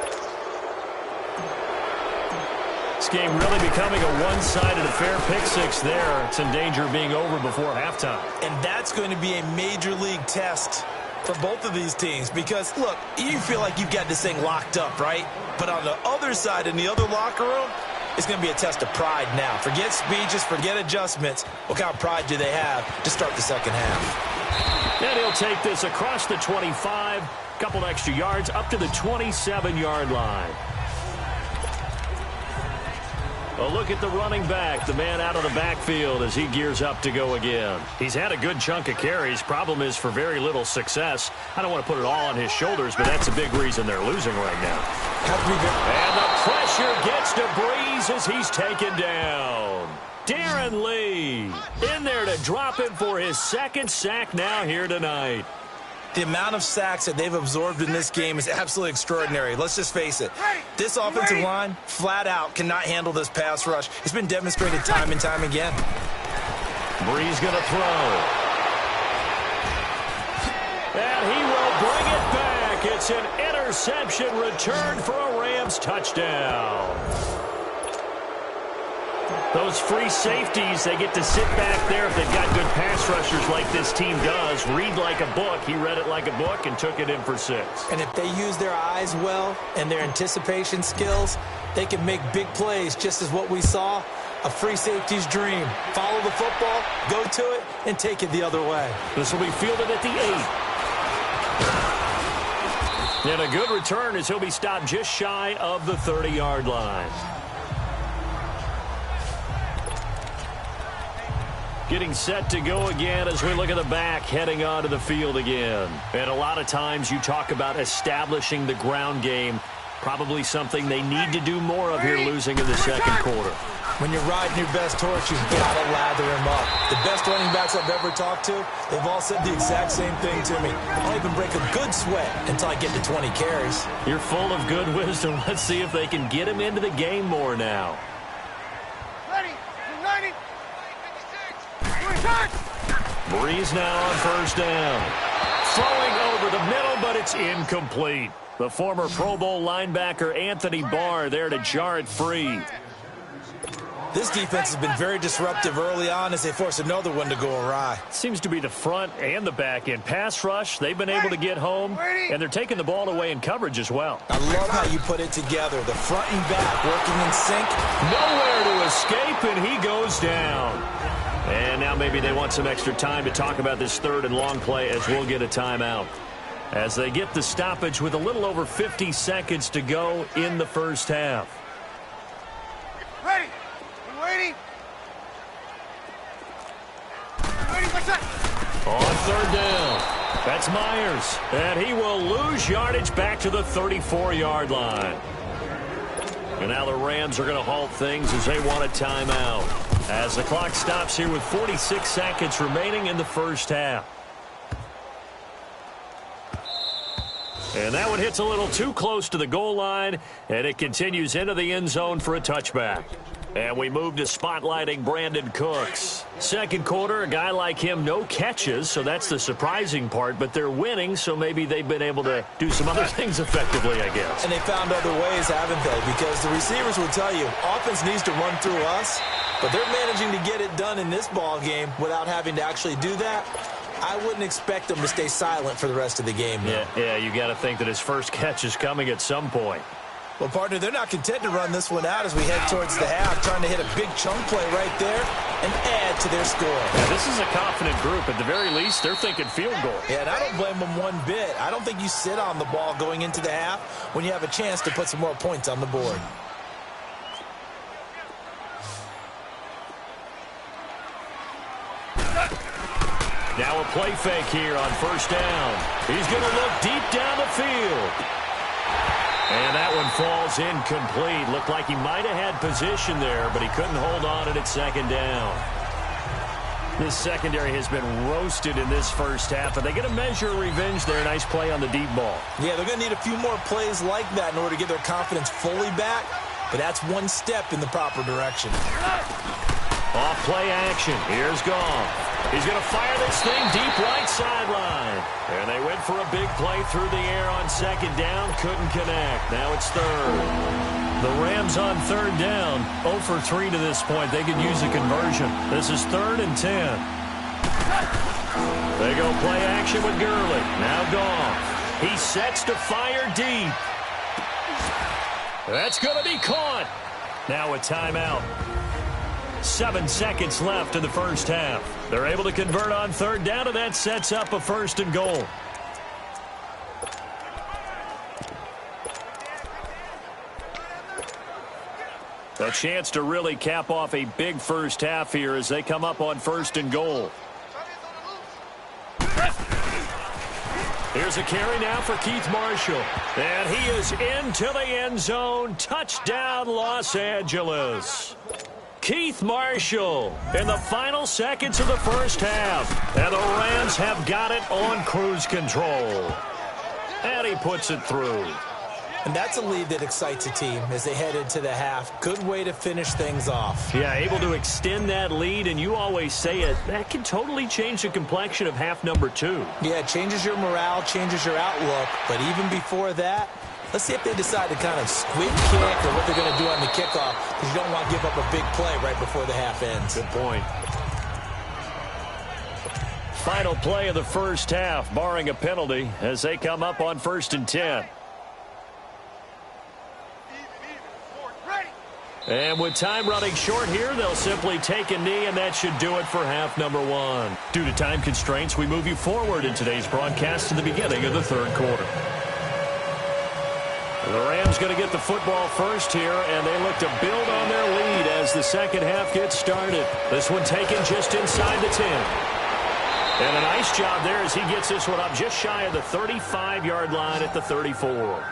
This game really becoming a one-sided affair. Pick six there. It's in danger of being over before halftime. And that's going to be a major league test for both of these teams because, look, you feel like you've got this thing locked up, right? But on the other side, in the other locker room, it's going to be a test of pride now. Forget speeches, forget adjustments. What kind of pride do they have to start the second half? And he'll take this across the 25, couple extra yards, up to the 27-yard line. A look at the running back, the man out of the backfield as he gears up to go again. He's had a good chunk of carries. Problem is for very little success. I don't want to put it all on his shoulders, but that's a big reason they're losing right now. And the pressure gets to Breeze as he's taken down. Darren Lee in there to drop him for his second sack now here tonight. The amount of sacks that they've absorbed in this game is absolutely extraordinary. Let's just face it. This offensive line, flat out, cannot handle this pass rush. It's been demonstrated time and time again. Breeze going to throw. And he will bring it back. It's an interception returned for a Rams touchdown. Those free safeties, they get to sit back there if they've got good pass rushers like this team does. Read like a book. He read it like a book and took it in for 6. And if they use their eyes well and their anticipation skills, they can make big plays, just as what we saw. A free safety's dream. Follow the football, go to it, and take it the other way. This will be fielded at the 8. And a good return as he'll be stopped just shy of the 30-yard line. Getting set to go again as we look at the back heading onto the field again. And a lot of times you talk about establishing the ground game. Probably something they need to do more of here losing in the second quarter. When you're riding your best horse, you've got to lather him up. The best running backs I've ever talked to, they've all said the exact same thing to me. I don't even break a good sweat until I get to 20 carries. You're full of good wisdom. Let's see if they can get him into the game more now. Breeze now on first down. Throwing over the middle, but it's incomplete. The former Pro Bowl linebacker Anthony Barr there to jar it free. This defense has been very disruptive early on as they force another one to go awry. Seems to be the front and the back end. Pass rush, they've been able to get home, and they're taking the ball away in coverage as well. I love how you put it together. The front and back working in sync. Nowhere to escape, and he goes down. And now maybe they want some extra time to talk about this third and long play as we'll get a timeout. As they get the stoppage with a little over 50 seconds to go in the first half. Ready. We're waiting. Waiting, what's that? On third down. That's Myers. And he will lose yardage back to the 34-yard line. And now the Rams are going to halt things as they want a timeout. As the clock stops here with 46 seconds remaining in the first half. And that one hits a little too close to the goal line, and it continues into the end zone for a touchback. And we move to spotlighting Brandon Cooks. Second quarter, a guy like him, no catches, so that's the surprising part. But they're winning, so maybe they've been able to do some other things effectively, I guess. And they found other ways, haven't they? Because the receivers will tell you, offense needs to run through us, but they're managing to get it done in this ball game without having to actually do that. I wouldn't expect them to stay silent for the rest of the game, though. Yeah, you got to think that his first catch is coming at some point. Well, partner, they're not content to run this one out as we head towards the half, trying to hit a big chunk play right there and add to their score. Yeah, this is a confident group. At the very least, they're thinking field goal. Yeah, and I don't blame them one bit. I don't think you sit on the ball going into the half when you have a chance to put some more points on the board. Now a play fake here on first down. He's going to look deep down the field. And that one falls incomplete. Looked like he might have had position there, but he couldn't hold on at second down. This secondary has been roasted in this first half. Are they going to measure revenge there? Nice play on the deep ball. Yeah, they're going to need a few more plays like that in order to get their confidence fully back, but that's one step in the proper direction. Off play action. Here's Goff. He's going to fire this thing deep right sideline. And they went for a big play through the air on second down. Couldn't connect. Now it's third. The Rams on third down. 0 for 3 to this point. They could use a conversion. This is 3rd and 10. They go play action with Gurley. Now Goff. He sets to fire deep. That's going to be caught. Now a timeout. 7 seconds left in the first half. They're able to convert on third down, and that sets up a 1st and goal. A chance to really cap off a big first half here as they come up on 1st and goal. Here's a carry now for Keith Marshall. And he is into the end zone. Touchdown, Los Angeles. Keith Marshall in the final seconds of the first half. And the Rams have got it on cruise control. And he puts it through. And that's a lead that excites a team as they head into the half. Good way to finish things off. Yeah, able to extend that lead, and you always say it, that can totally change the complexion of half number 2. Yeah, it changes your morale, changes your outlook. But even before that, let's see if they decide to kind of squib kick or what they're going to do on the kickoff, because you don't want to give up a big play right before the half ends. Good point. Final play of the first half, barring a penalty, as they come up on 1st and 10. And with time running short here, they'll simply take a knee, and that should do it for half number 1. Due to time constraints, we move you forward in today's broadcast to the beginning of the 3rd quarter. The Rams going to get the football first here, and they look to build on their lead as the second half gets started. This one taken just inside the 10. And a nice job there as he gets this one up just shy of the 35-yard line at the 34.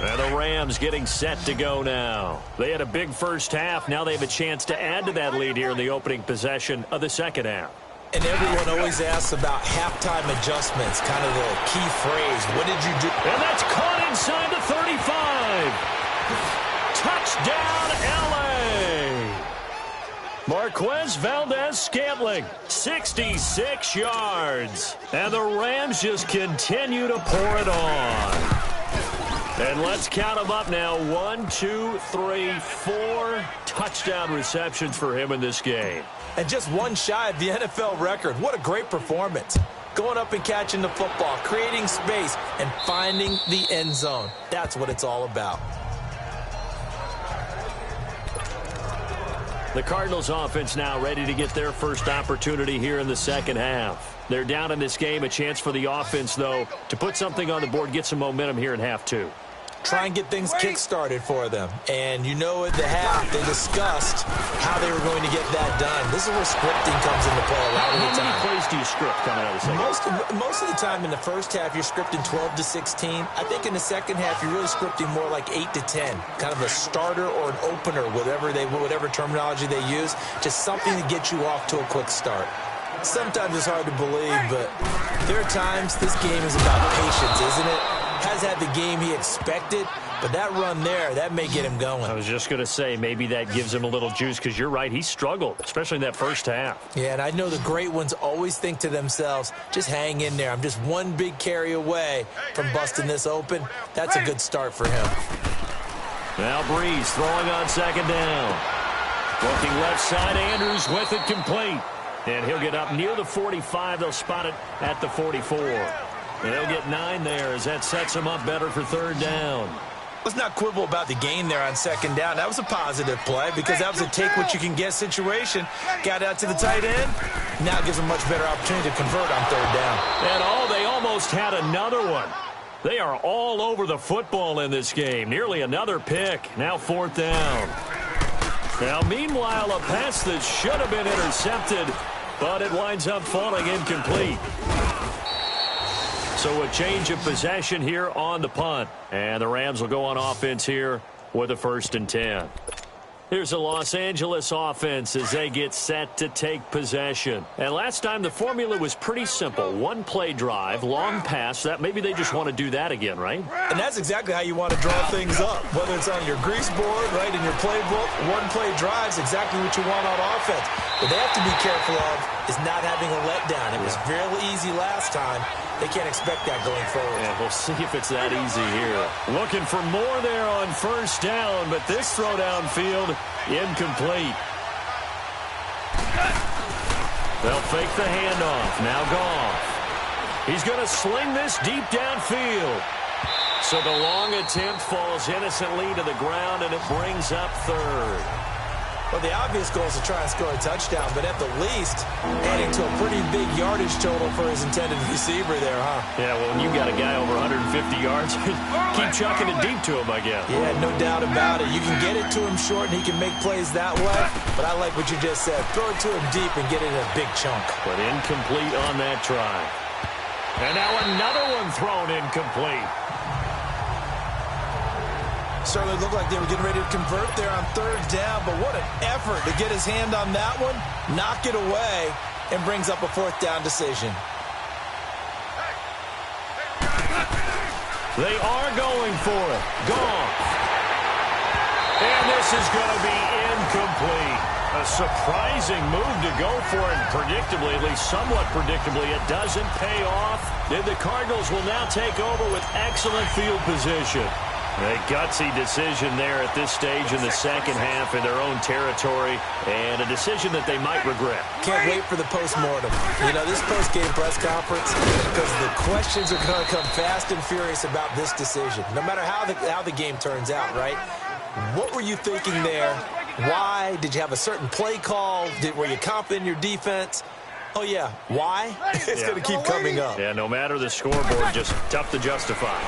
And the Rams getting set to go now. They had a big first half. Now they have a chance to add to that lead here in the opening possession of the second half. And everyone always asks about halftime adjustments, kind of the key phrase. What did you do? And that's caught inside the 35. Touchdown, L.A. Marquez Valdez-Scantling, 66 yards. And the Rams just continue to pour it on. And let's count them up now. 1, 2, 3, 4 touchdown receptions for him in this game. And just one shy of the NFL record. What a great performance. Going up and catching the football, creating space, and finding the end zone. That's what it's all about. The Cardinals offense now ready to get their first opportunity here in the second half. They're down in this game. A chance for the offense, though, to put something on the board, get some momentum here in half 2. Try and get things kick-started for them. And you know at the half, they discussed how they were going to get that done. This is where scripting comes into play a lot of the time. How many plays do you script coming out of the second? Most of the time in the first half, you're scripting 12 to 16. I think in the second half, you're really scripting more like 8 to 10. Kind of a starter or an opener, whatever terminology they use. Just something to get you off to a quick start. Sometimes it's hard to believe, but there are times this game is about patience, isn't it? Has had the game he expected, but that run there, that may get him going. I was just going to say, maybe that gives him a little juice, because you're right, he struggled, especially in that first half. Yeah, and I know the great ones always think to themselves, just hang in there. I'm just one big carry away from busting this open. That's a good start for him. Now Breeze throwing on second down. Looking left side, Andrews with it complete. And he'll get up near the 45. They'll spot it at the 44. And they'll get 9 there as that sets them up better for third down. Let's not quibble about the gain there on second down. That was a positive play because that was a take-what-you-can-get situation. Got out to the tight end. Now gives them a much better opportunity to convert on third down. And they almost had another one. They are all over the football in this game. Nearly another pick. Now fourth down. Now, meanwhile, a pass that should have been intercepted, but it winds up falling incomplete. So a change of possession here on the punt. And the Rams will go on offense here with a 1st and 10. Here's the Los Angeles offense as they get set to take possession. And last time the formula was pretty simple. 1-play drive, long pass. That maybe they just want to do that again, right? And that's exactly how you want to draw things up. Whether it's on your grease board, right, in your playbook, 1-play drive is exactly what you want on offense. What they have to be careful of is not having a letdown. It was really easy last time. They can't expect that going forward. Yeah, we'll see if it's that easy here. Looking for more there on first down, but this throw downfield, incomplete. They'll fake the handoff. Now Goff. He's going to sling this deep downfield. So the long attempt falls innocently to the ground, and it brings up third. Well, the obvious goal is to try and score a touchdown, but at the least, adding to a pretty big yardage total for his intended receiver there, huh? Yeah, well, when you've got a guy over 150 yards, keep chucking it deep to him, I guess. Yeah, no doubt about it. You can get it to him short, and he can make plays that way, but I like what you just said. Throw it to him deep and get it in a big chunk. But incomplete on that try. And now another one thrown incomplete. Certainly looked like they were getting ready to convert there on third down, but what an effort to get his hand on that one, knock it away, and brings up a fourth down decision. They are going for it. Goff. And this is going to be incomplete. A surprising move to go for it, and predictably, at least somewhat predictably, it doesn't pay off. And the Cardinals will now take over with excellent field position. A gutsy decision there at this stage in the second half in their own territory, and a decision that they might regret. Can't wait for the post-mortem. You know, this post-game press conference, because the questions are going to come fast and furious about this decision, no matter how the game turns out, right? What were you thinking there? Why? Did you have a certain play call? Were you confident in your defense? Oh, yeah. Why? It's going to keep coming up. Yeah, no matter the scoreboard, just tough to justify.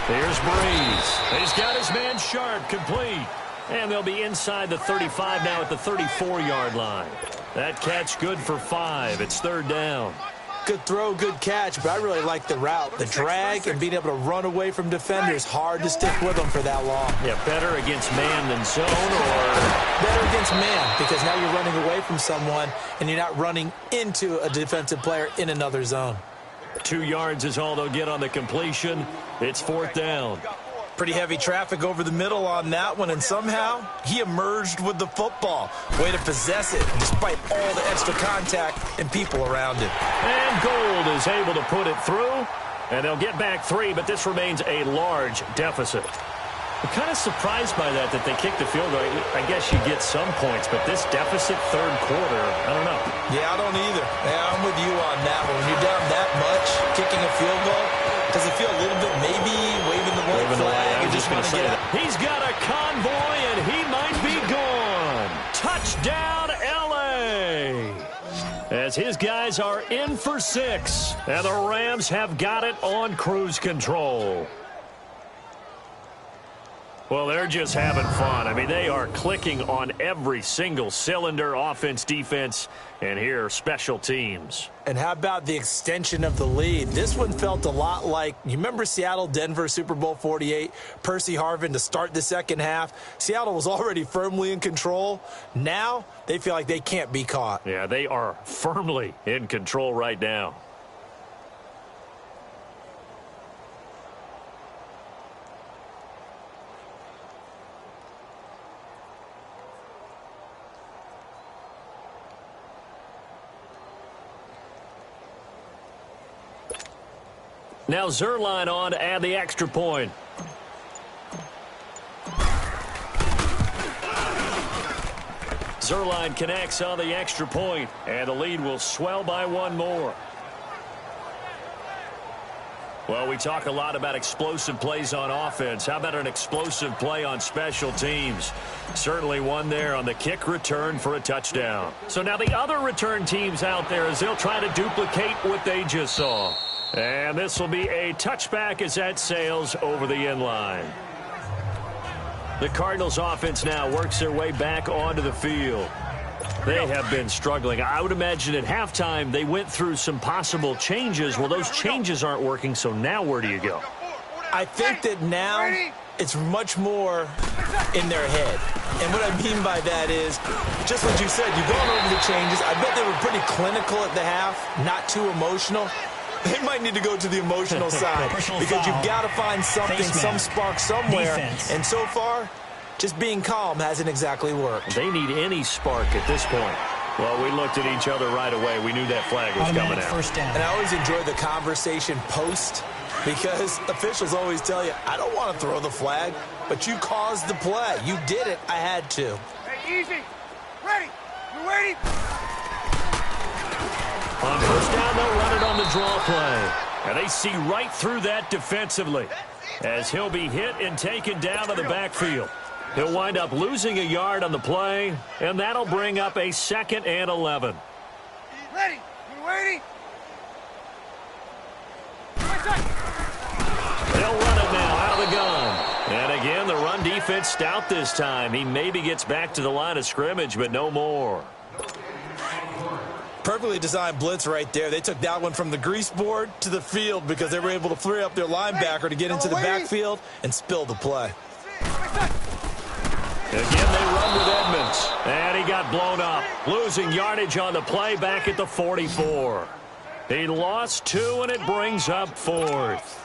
Here's Breeze. He's got his man Sharp complete. And they'll be inside the 35 now at the 34-yard line. That catch good for 5. It's third down. Good throw, good catch, but I really like the route. The drag and being able to run away from defenders. Hard to stick with them for that long. Yeah, better against man than zone, or? Better against man, because now you're running away from someone and you're not running into a defensive player in another zone. 2 yards is all they'll get on the completion. It's fourth down. Pretty heavy traffic over the middle on that one, and somehow he emerged with the football. Way to possess it, despite all the extra contact and people around him. And Gold is able to put it through, and they'll get back 3, but this remains a large deficit. I'm kind of surprised by that they kicked the field goal. I guess you get some points, but this deficit third quarter, I don't know. Yeah, I don't either. Yeah, I'm with you on that one. When you're down that much, kicking a field goal, does it feel a little bit maybe waving the white flag? I was just going to say that. He's got a convoy, and he might be gone. Touchdown, L.A. As his guys are in for 6, and the Rams have got it on cruise control. Well, they're just having fun. I mean, they are clicking on every single cylinder, offense, defense, and here, special teams. And how about the extension of the lead? This one felt a lot like, you remember Seattle, Denver, Super Bowl 48, Percy Harvin to start the second half? Seattle was already firmly in control. Now, they feel like they can't be caught. Yeah, they are firmly in control right now. Now Zerline on to add the extra point. Zerline connects on the extra point, and the lead will swell by 1 more. Well, we talk a lot about explosive plays on offense. How about an explosive play on special teams? Certainly one there on the kick return for a touchdown. So now the other return teams out there as they'll try to duplicate what they just saw. And this will be a touchback as that sails over the end line. The Cardinals offense now works their way back onto the field. They have been struggling. I would imagine at halftime they went through some possible changes. Well, those changes aren't working, so now where do you go? I think that now it's much more in their head. And what I mean by that is, just what you said, you've gone over the changes. I bet they were pretty clinical at the half, not too emotional. They might need to go to the emotional side because you've got to find something, some spark somewhere. Defense. And so far, just being calm hasn't exactly worked. They need any spark at this point. Well, we looked at each other right away. We knew that flag was coming out. First down. And I always enjoy the conversation post because officials always tell you, I don't want to throw the flag, but you caused the play. You did it. I had to. Hey, easy. Ready. You ready? On first down, they'll run it on the draw play. And they see right through that defensively as he'll be hit and taken down to the backfield. He'll wind up losing a yard on the play, and that'll bring up a 2nd and 11. Ready? You ready? They'll run it now out of the gun. And again, the run defense stout this time. He maybe gets back to the line of scrimmage, but no more. Perfectly designed blitz right there. They took that one from the grease board to the field because they were able to free up their linebacker to get into the backfield and spill the play. Again, they run with Edmonds. And he got blown up. Losing yardage on the play back at the 44. He lost 2, and it brings up 4th.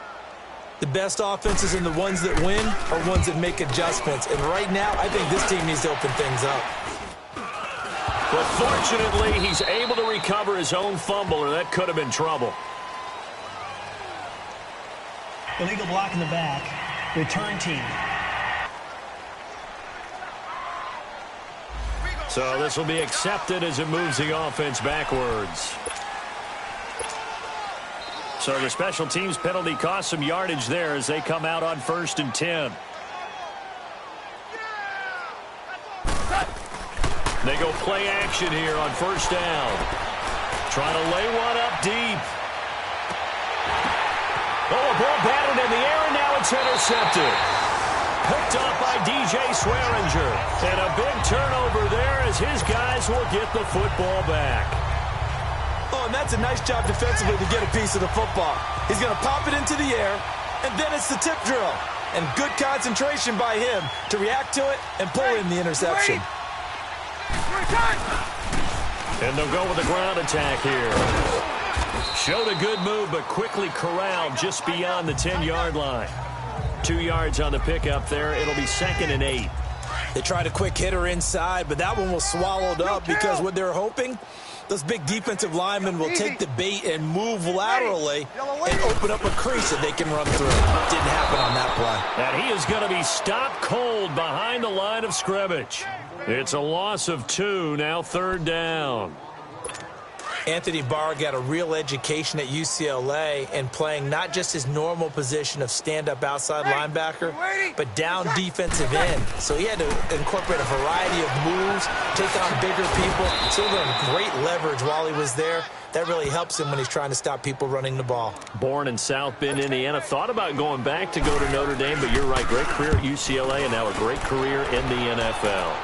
The best offenses and the ones that win are ones that make adjustments. And right now, I think this team needs to open things up. But fortunately, he's able to recover his own fumble, or that could have been trouble. Illegal block in the back. Return team. So this will be accepted as it moves the offense backwards. So the special teams penalty cost some yardage there as they come out on 1st and 10. They go play action here on 1st down. Trying to lay one up deep. Oh, a ball batted in the air, and now it's intercepted. Picked up by DJ Swearinger. And a big turnover there as his guys will get the football back. Oh, and that's a nice job defensively to get a piece of the football. He's going to pop it into the air, and then it's the tip drill. And good concentration by him to react to it and pull in the interception. And they'll go with the ground attack here. Showed a good move, but quickly corralled just beyond the 10-yard line. 2 yards on the pickup there. It'll be 2nd and 8. They tried a quick hitter inside, but that one was swallowed up because what they're hoping, those big defensive linemen will take the bait and move laterally and open up a crease that they can run through. Didn't happen on that play. And he is going to be stopped cold behind the line of scrimmage. It's a loss of 2, now 3rd down. Anthony Barr got a real education at UCLA and playing not just his normal position of stand-up outside linebacker, but down defensive end. So he had to incorporate a variety of moves, take on bigger people. So he learned great leverage while he was there. That really helps him when he's trying to stop people running the ball. Born in South Bend, Indiana. Thought about going back to go to Notre Dame, but you're right. Great career at UCLA and now a great career in the NFL.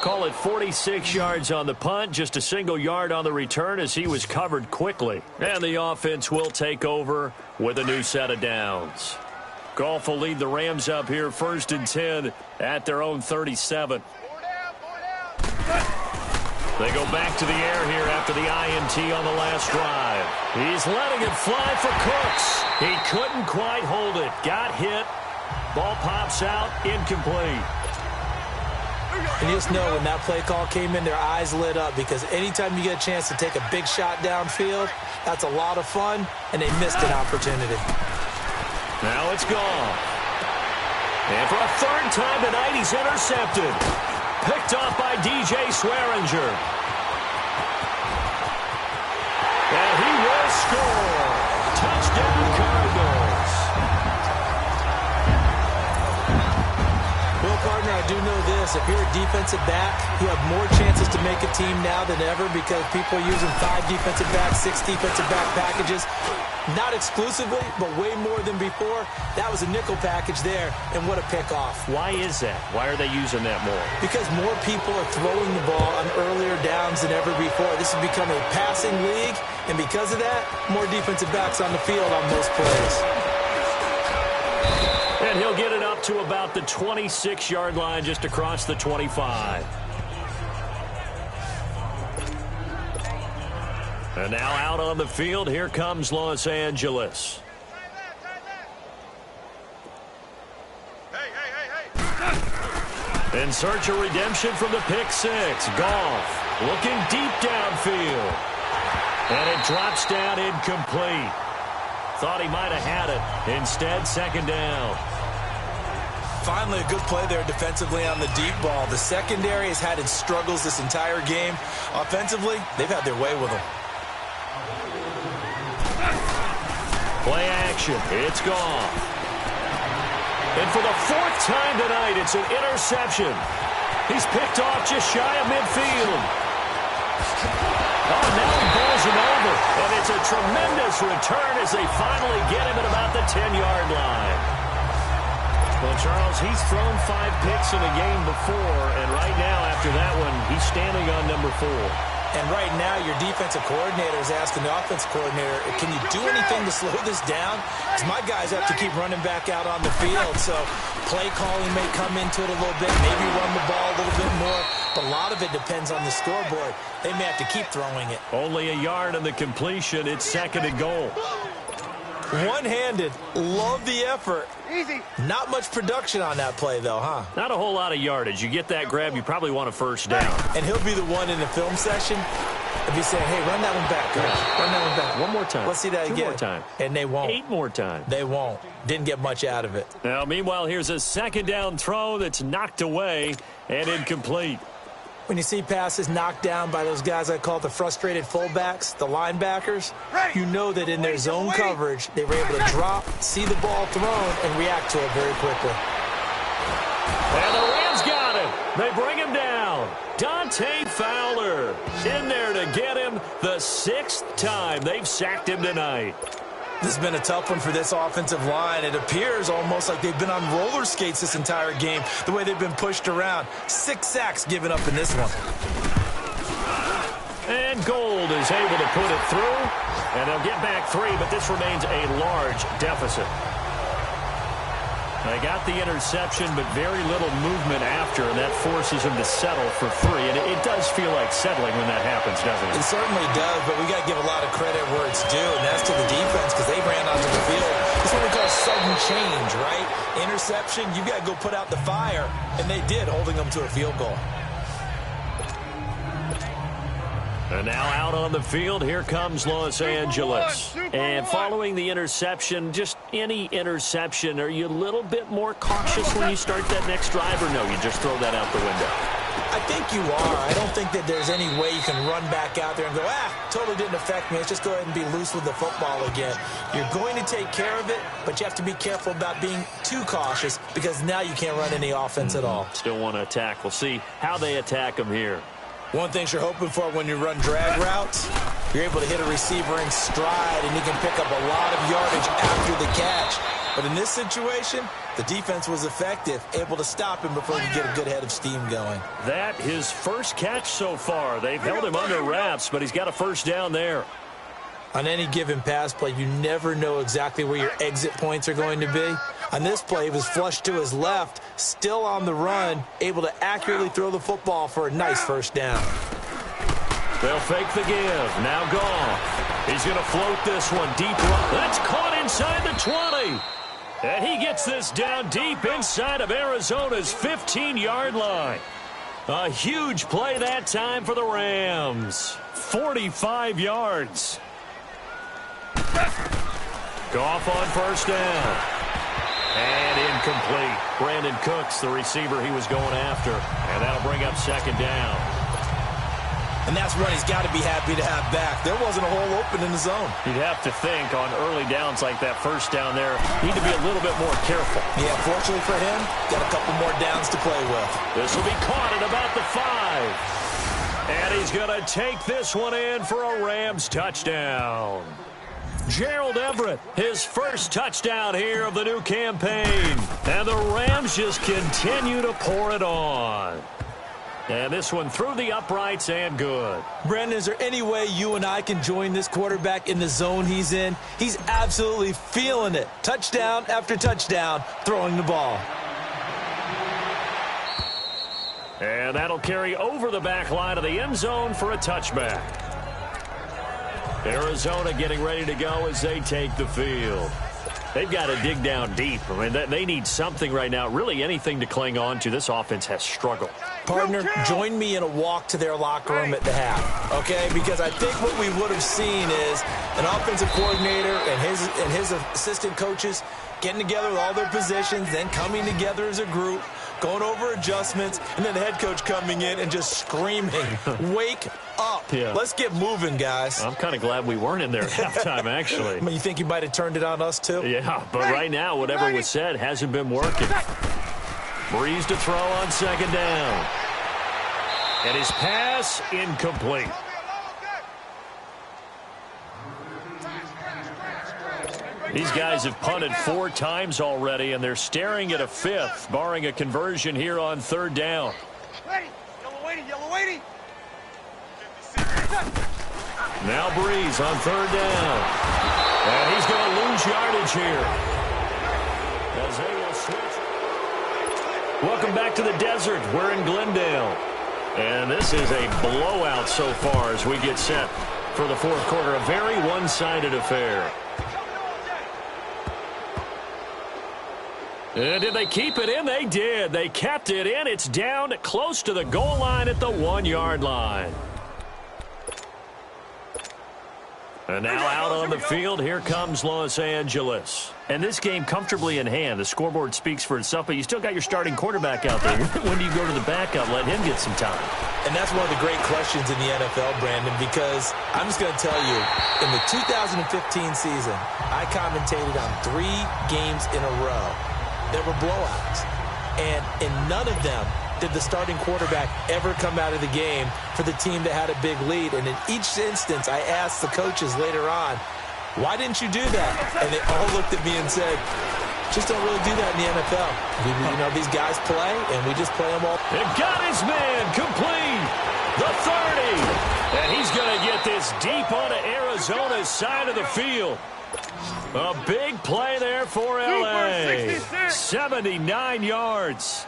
Call it 46 yards on the punt, just a single yard on the return as he was covered quickly. And the offense will take over with a new set of downs. Goff will lead the Rams up here 1st and 10 at their own 37. They go back to the air here after the INT on the last drive. He's letting it fly for Cooks. He couldn't quite hold it. Got hit. Ball pops out, incomplete. And you just know when that play call came in, their eyes lit up because anytime you get a chance to take a big shot downfield, that's a lot of fun, and they missed an opportunity. Now it's gone. And for a 3rd time tonight, he's intercepted. Picked off by DJ Swearinger. I do know this. If you're a defensive back, you have more chances to make a team now than ever because people are using 5 defensive backs, 6 defensive back packages. Not exclusively, but way more than before. That was a nickel package there, and what a pickoff. Why is that? Why are they using that more? Because more people are throwing the ball on earlier downs than ever before. This has become a passing league, and because of that, more defensive backs on the field on most plays. And he'll get it up to about the 26-yard line just across the 25. And now out on the field, here comes Los Angeles. In search of redemption from the pick six. Goff looking deep downfield. And it drops down incomplete. Thought he might have had it. Instead, second down. Finally, a good play there defensively on the deep ball. The secondary has had its struggles this entire game. Offensively, they've had their way with them. Play action. It's gone. And for the 4th time tonight, it's an interception. He's picked off just shy of midfield. Oh, now he balls him over. And it's a tremendous return as they finally get him at about the 10-yard line. Well, Charles, he's thrown 5 picks in a game before, and right now, after that one, he's standing on number 4. And right now, your defensive coordinator is asking the offensive coordinator, can you do anything to slow this down? Because my guys have to keep running back out on the field. So play calling may come into it a little bit, maybe run the ball a little bit more. But a lot of it depends on the scoreboard. They may have to keep throwing it. Only a yard on the completion. It's second and goal. One-handed. Love the effort. Easy. Not much production on that play, though, huh? Not a whole lot of yardage. You get that grab, you probably want a first down. And he'll be the one in the film session if he's saying, hey, run that one back, coach. Run that one back. One more time. Let's see that again. 2 more times. And they won't. 8 more times. They won't. Didn't get much out of it. Now, meanwhile, here's a second down throw that's knocked away and incomplete. When you see passes knocked down by those guys I call the frustrated fullbacks, the linebackers, you know that in their zone coverage, they were able to drop, see the ball thrown, and react to it very quickly. And the Rams got him. They bring him down. Dante Fowler in there to get him the 6th time they've sacked him tonight. This has been a tough one for this offensive line. It appears almost like they've been on roller skates this entire game, the way they've been pushed around. 6 sacks given up in this one. And Gold is able to put it through, and they'll get back 3, but this remains a large deficit. They got the interception, but very little movement after, and that forces them to settle for 3. And it does feel like settling when that happens, doesn't it? It certainly does, but we got to give a lot of credit where it's due, and that's to the defense because they ran onto the field. This is what we call sudden change, right? Interception, you got to go put out the fire, and they did, holding them to a field goal. And now out on the field, here comes Los Angeles. And following the interception, just any interception, are you a little bit more cautious when you start that next drive, or no, you just throw that out the window? I think you are. I don't think that there's any way you can run back out there and go, totally didn't affect me. Let's just go ahead and be loose with the football again. You're going to take care of it, but you have to be careful about being too cautious because now you can't run any offense at all. Still want to attack. We'll see how they attack them here. One thing you're hoping for when you run drag routes, you're able to hit a receiver in stride, and you can pick up a lot of yardage after the catch. But in this situation, the defense was effective, able to stop him before he could get a good head of steam going. That his first catch so far. They've held him under wraps, but he's got a first down there. On any given pass play, you never know exactly where your exit points are going to be. On this play, he was flushed to his left, still on the run, able to accurately throw the football for a nice first down. They'll fake the give. Now Goff. He's going to float this one deep. That's caught inside the 20. And he gets this down deep inside of Arizona's 15-yard line. A huge play that time for the Rams. 45 yards. Goff on first down. And incomplete. Brandon Cooks, the receiver he was going after. And that'll bring up second down. And that's one he's got to be happy to have back. There wasn't a hole open in the zone. You'd have to think on early downs like that first down there, need to be a little bit more careful. Yeah, fortunately for him, got a couple more downs to play with. This will be caught at about the 5. And he's going to take this one in for a Rams touchdown. Gerald Everett, his first touchdown here of the new campaign. And the Rams just continue to pour it on. And this one through the uprights and good. Brandon, is there any way you and I can join this quarterback in the zone he's in? He's absolutely feeling it. Touchdown after touchdown, throwing the ball. And that'll carry over the back line of the end zone for a touchback. Arizona getting ready to go as they take the field. They've got to dig down deep. I mean, they need something right now, really anything to cling on to. This offense has struggled. Partner, join me in a walk to their locker room at the half, okay? Because I think what we would have seen is an offensive coordinator and his assistant coaches getting together with all their positions, then coming together as a group, going over adjustments, and then the head coach coming in and just screaming, wake up. Yeah. Let's get moving, guys. I'm kind of glad we weren't in there at halftime, actually. I mean, you think you might have turned it on us, too? Yeah, but right now, whatever was said hasn't been working. Breeze to throw on second down. And his pass incomplete. These guys have punted 4 times already, and they're staring at a 5th, barring a conversion here on third down. Now Breeze on third down. And he's going to lose yardage here. As they will switch. Welcome back to the desert. We're in Glendale. And this is a blowout so far as we get set for the fourth quarter. A very one-sided affair. And did they keep it in? They did. They kept it in. It's down close to the goal line at the 1-yard line. And now out on the field, here comes Los Angeles. And this game comfortably in hand. The scoreboard speaks for itself, but you still got your starting quarterback out there. When do you go to the backup, let him get some time? And that's one of the great questions in the NFL, Brandon, because I'm just going to tell you, in the 2015 season, I commentated on 3 games in a row. There were blowouts. And in none of them did the starting quarterback ever come out of the game for the team that had a big lead. And in each instance, I asked the coaches later on, why didn't you do that? And they all looked at me and said, just don't really do that in the NFL. You know, these guys play, and we just play them all. And got his man complete. The 30. And he's going to get this deep onto Arizona's side of the field. A big play there for L.A. 79 yards.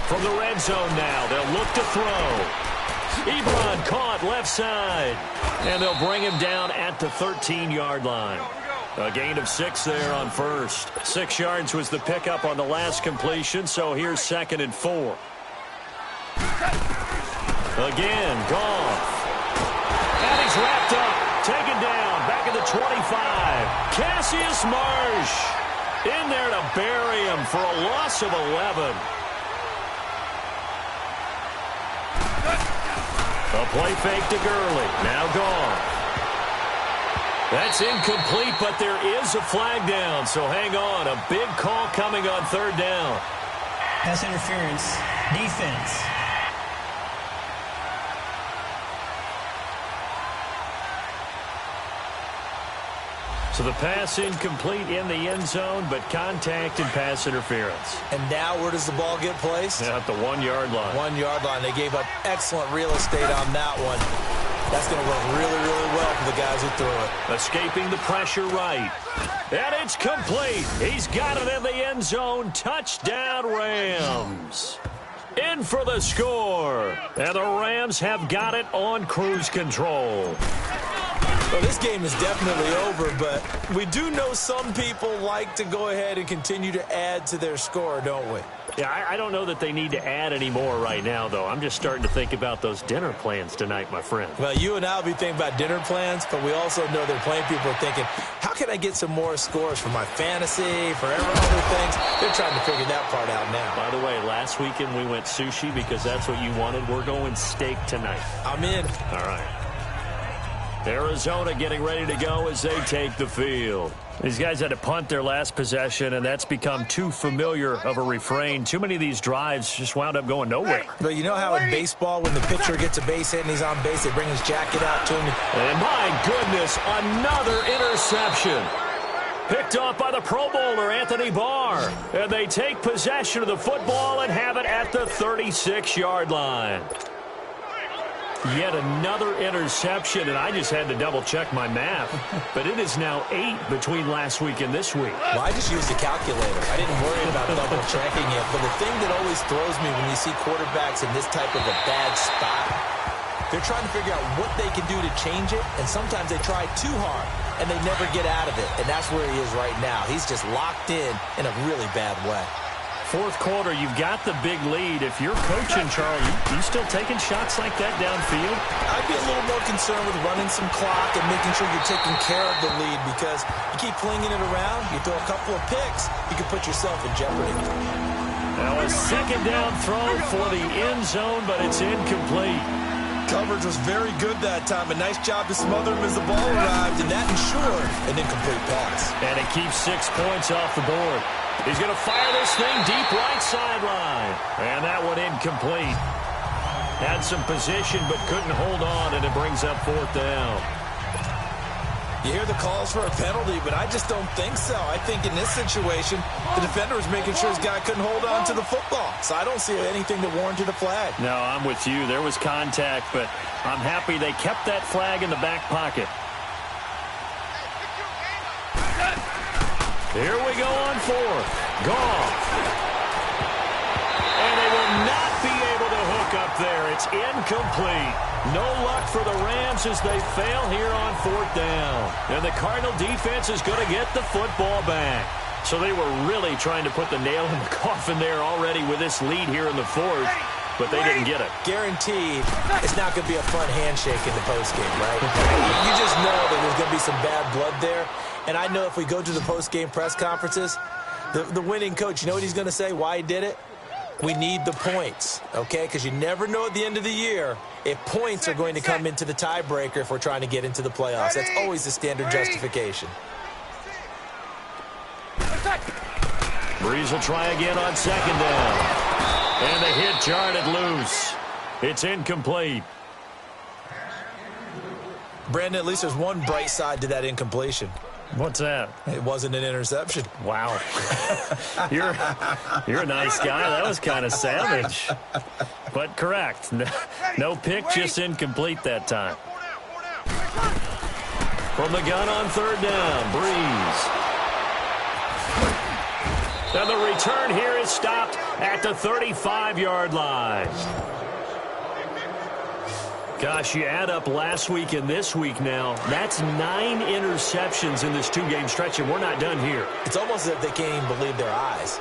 From the red zone now, they'll look to throw. Ebron caught left side. And they'll bring him down at the 13-yard line. A gain of 6 there on first. 6 yards was the pickup on the last completion, so here's 2nd and 4. Again, Goff. And he's wrapped up, taken down, back at the 25. Cassius Marsh in there to bury him for a loss of 11. A play fake to Gurley. Now Goff. That's incomplete, but there is a flag down, so hang on. A big call coming on third down. Pass interference. Defense. So the pass incomplete in the end zone, but contact and pass interference. And now where does the ball get placed? At the 1-yard line. 1-yard line. They gave up excellent real estate on that one. That's going to work really, really well for the guys who threw it. Escaping the pressure right. And it's complete. He's got it in the end zone. Touchdown, Rams. In for the score. And the Rams have got it on cruise control. Well, this game is definitely over, but we do know some people like to go ahead and continue to add to their score, don't we? Yeah, I don't know that they need to add any more right now, though. I'm just starting to think about those dinner plans tonight, my friend. Well, you and I will be thinking about dinner plans, but we also know they're playing people are thinking, how can I get some more scores for my fantasy, for other things? They're trying to figure that part out now. By the way, last weekend we went sushi because that's what you wanted. We're going steak tonight. I'm in. All right. Arizona getting ready to go as they take the field. These guys had to punt their last possession, and that's become too familiar of a refrain. Too many of these drives just wound up going nowhere. But you know how in baseball, when the pitcher gets a base hit and he's on base, they bring his jacket out to him. And my goodness, another interception. Picked off by the Pro Bowler, Anthony Barr. And they take possession of the football and have it at the 36-yard line. Yet another interception, and I just had to double-check my math. But it is now 8 between last week and this week. Well, I just used a calculator. I didn't worry about double-checking it. But the thing that always throws me when you see quarterbacks in this type of a bad spot, they're trying to figure out what they can do to change it, and sometimes they try too hard, and they never get out of it. And that's where he is right now. He's just locked in a really bad way. Fourth quarter, you've got the big lead. If you're coaching, Charlie, you still taking shots like that downfield? I'd be a little more concerned with running some clock and making sure you're taking care of the lead, because you keep flinging it around, you throw a couple of picks, you can put yourself in jeopardy. Now a second down throw for the end zone, but it's incomplete. Coverage was very good that time. A nice job to smother him as the ball arrived, and that ensured an incomplete pass. And it keeps 6 points off the board. He's going to fire this thing deep right sideline. And that one incomplete. Had some position but couldn't hold on, and it brings up fourth down. You hear the calls for a penalty, but I just don't think so. I think in this situation, the defender was making sure his guy couldn't hold on to the football. So I don't see anything that warranted a flag. No, I'm with you. There was contact, but I'm happy they kept that flag in the back pocket. Here we go on fourth. Goff. And they will not be able to hook up there. It's incomplete. No luck for the Rams as they fail here on fourth down. And the Cardinal defense is going to get the football back. So they were really trying to put the nail in the coffin there already with this lead here in the fourth. But they didn't get it. Guaranteed, it's not going to be a fun handshake in the postgame, right? You just know that there's going to be some bad blood there. And I know if we go to the postgame press conferences, the winning coach, you know what he's going to say, why he did it? We need the points, okay? Because you never know at the end of the year if points are going to come into the tiebreaker if we're trying to get into the playoffs. That's always the standard justification. Breeze will try again on second down. And the hit jarred loose. It's incomplete. Brandon, at least there's one bright side to that incompletion. What's that? It wasn't an interception. Wow. You're a nice guy. That was kind of savage. But correct. No pick, just incomplete that time. From the gun on third down, Breeze. And the return here is stopped at the 35-yard line. Gosh, you add up last week and this week now. That's 9 interceptions in this 2-game stretch, and we're not done here. It's almost as if they can't even believe their eyes.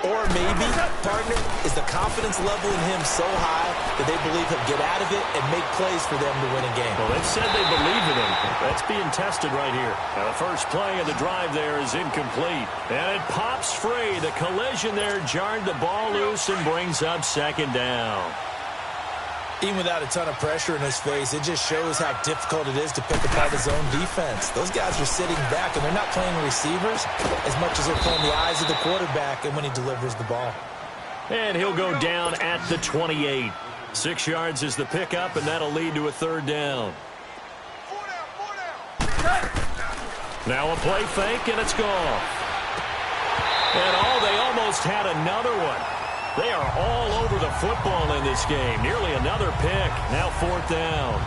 Or maybe, partner, is the confidence level in him so high that they believe he'll get out of it and make plays for them to win a game. Well, they've said they believe in him. That's being tested right here. Now, the first play of the drive there is incomplete. And it pops free. The collision there jarred the ball loose and brings up second down. Even without a ton of pressure in his face, it just shows how difficult it is to pick apart his own defense. Those guys are sitting back, and they're not playing receivers as much as they're playing the eyes of the quarterback and when he delivers the ball. And he'll go down at the 28. 6 yards is the pickup, and that'll lead to a third down. Now a play fake, and it's gone. And they almost had another one. They are all over the football in this game. Nearly another pick. Now fourth down.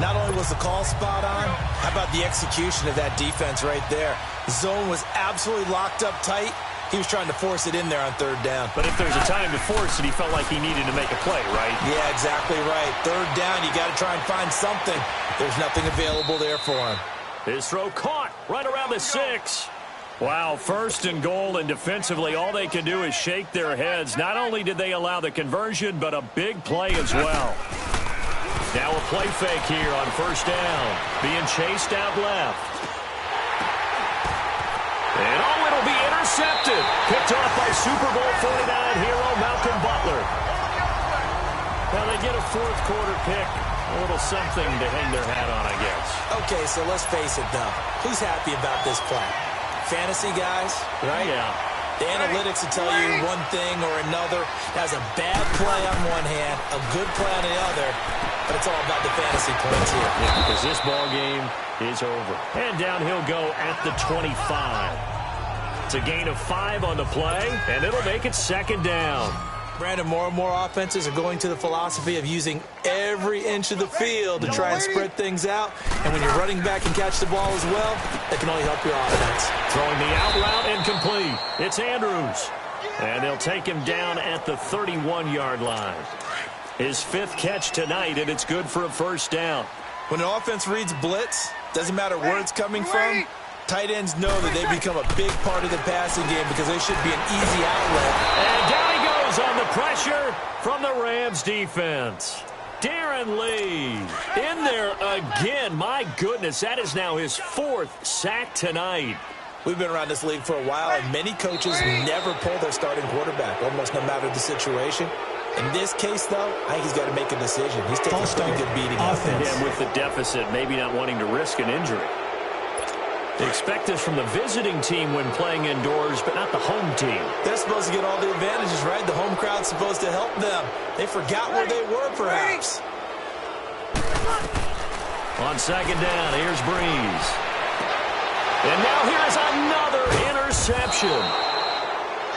Not only was the call spot on, how about the execution of that defense right there? Zone was absolutely locked up tight, He was trying to force it in there on third down. But if there's a time to force it, he felt like he needed to make a play, right? Yeah, exactly right. Third down, you got to try and find something. There's nothing available there for him. His throw caught right around the 6. Wow, first and goal, and defensively, all they can do is shake their heads. Not only did they allow the conversion, but a big play as well. Now a play fake here on first down. Being chased out left. And it'll be intercepted. Picked off by Super Bowl 49 hero Malcolm Butler. Now they get a fourth quarter pick. A little something to hang their hat on, I guess. Okay, so let's face it, though. Who's happy about this play? Fantasy guys, right? Yeah. The analytics will tell you one thing or another. Has a bad play on one hand, a good play on the other, but it's all about the fantasy points here. Yeah, because this ball game is over. And down he'll go at the 25. It's a gain of 5 on the play, and it'll make it second down. Brandon, more and more offenses are going to the philosophy of using every inch of the field to try and spread things out. And when you're running back and catch the ball as well, that can only help your offense. Throwing the out route incomplete. It's Andrews. And they'll take him down at the 31-yard line. His 5th catch tonight, and it's good for a first down. When an offense reads blitz, doesn't matter where it's coming from, tight ends know that they become a big part of the passing game because they should be an easy outlet. And down he goes on the pressure from the Rams defense. Darren Lee in there again. My goodness, that is now his 4th sack tonight. We've been around this league for a while, and many coaches never pull their starting quarterback, almost no matter the situation. In this case, though, I think he's got to make a decision. He's taking a pretty good beating out there. And with the deficit, maybe not wanting to risk an injury. They expect this from the visiting team when playing indoors, but not the home team. They're supposed to get all the advantages, right? The home crowd's supposed to help them. They forgot where they were, perhaps. On second down, here's Breeze. And now here's another interception.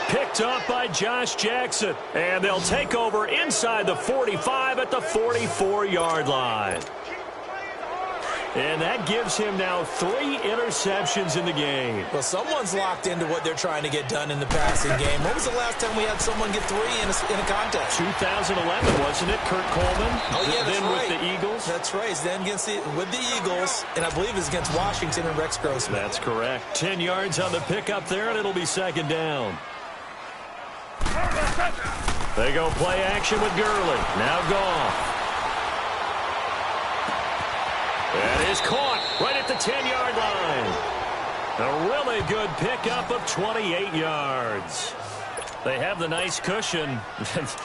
Picked up by Josh Jackson. And they'll take over inside the 45 at the 44-yard line. And that gives him now 3 interceptions in the game. Well, someone's locked into what they're trying to get done in the passing game. When was the last time we had someone get 3 in a contest? 2011, wasn't it? Kurt Coleman? Oh, yeah, that's then right. With the Eagles? That's right. Then with the Eagles, and I believe it's against Washington and Rex Grossman. That's correct. 10 yards on the pickup there, and it'll be second down. They go play action with Gurley. Now Goff. That is caught right at the 10-yard line. A really good pickup of 28 yards. They have the nice cushion.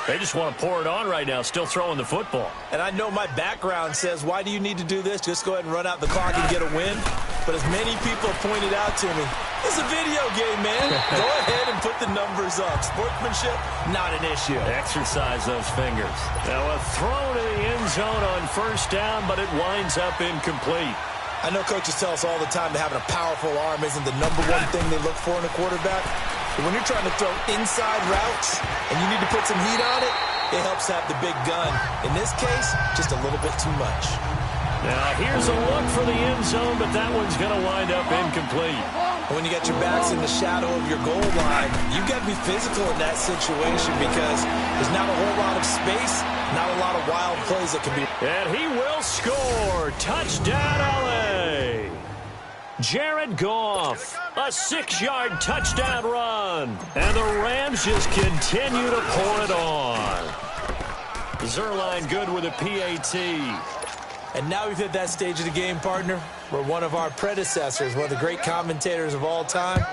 They just want to pour it on right now, still throwing the football. And I know my background says, why do you need to do this? Just go ahead and run out the clock and get a win. But as many people have pointed out to me, it's a video game, man. Go ahead and put the numbers up. Sportsmanship, not an issue. Exercise those fingers. Now a throw to the end zone on first down, but it winds up incomplete. I know coaches tell us all the time that having a powerful arm isn't the #1 thing they look for in a quarterback. But when you're trying to throw inside routes and you need to put some heat on it, it helps have the big gun. In this case, just a little bit too much. Now here's a look for the end zone, but that one's going to wind up incomplete. When you got your backs in the shadow of your goal line, you've got to be physical in that situation because there's not a whole lot of space, not a lot of wild plays that can be. And he will score. Touchdown, LA. Jared Goff, a 6-yard touchdown run. And the Rams just continue to pour it on. Zerline good with a PAT. And now we've hit that stage of the game, partner, where one of our predecessors, one of the great commentators of all time,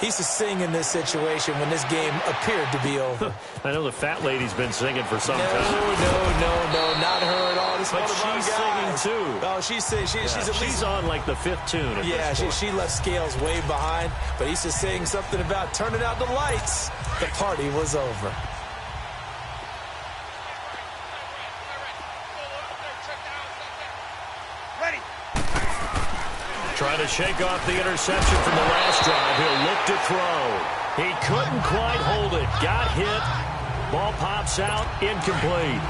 he used to sing in this situation when this game appeared to be over. I know the fat lady's been singing for some time. No, not her at all. This but she's singing too. Oh, she's at least she's on like the 5th tune. Yeah, she left Scales way behind, but he used to sing something about turning out the lights. The party was over. Trying to shake off the interception from the last drive. He'll look to throw. He couldn't quite hold it. Got hit. Ball pops out. Incomplete.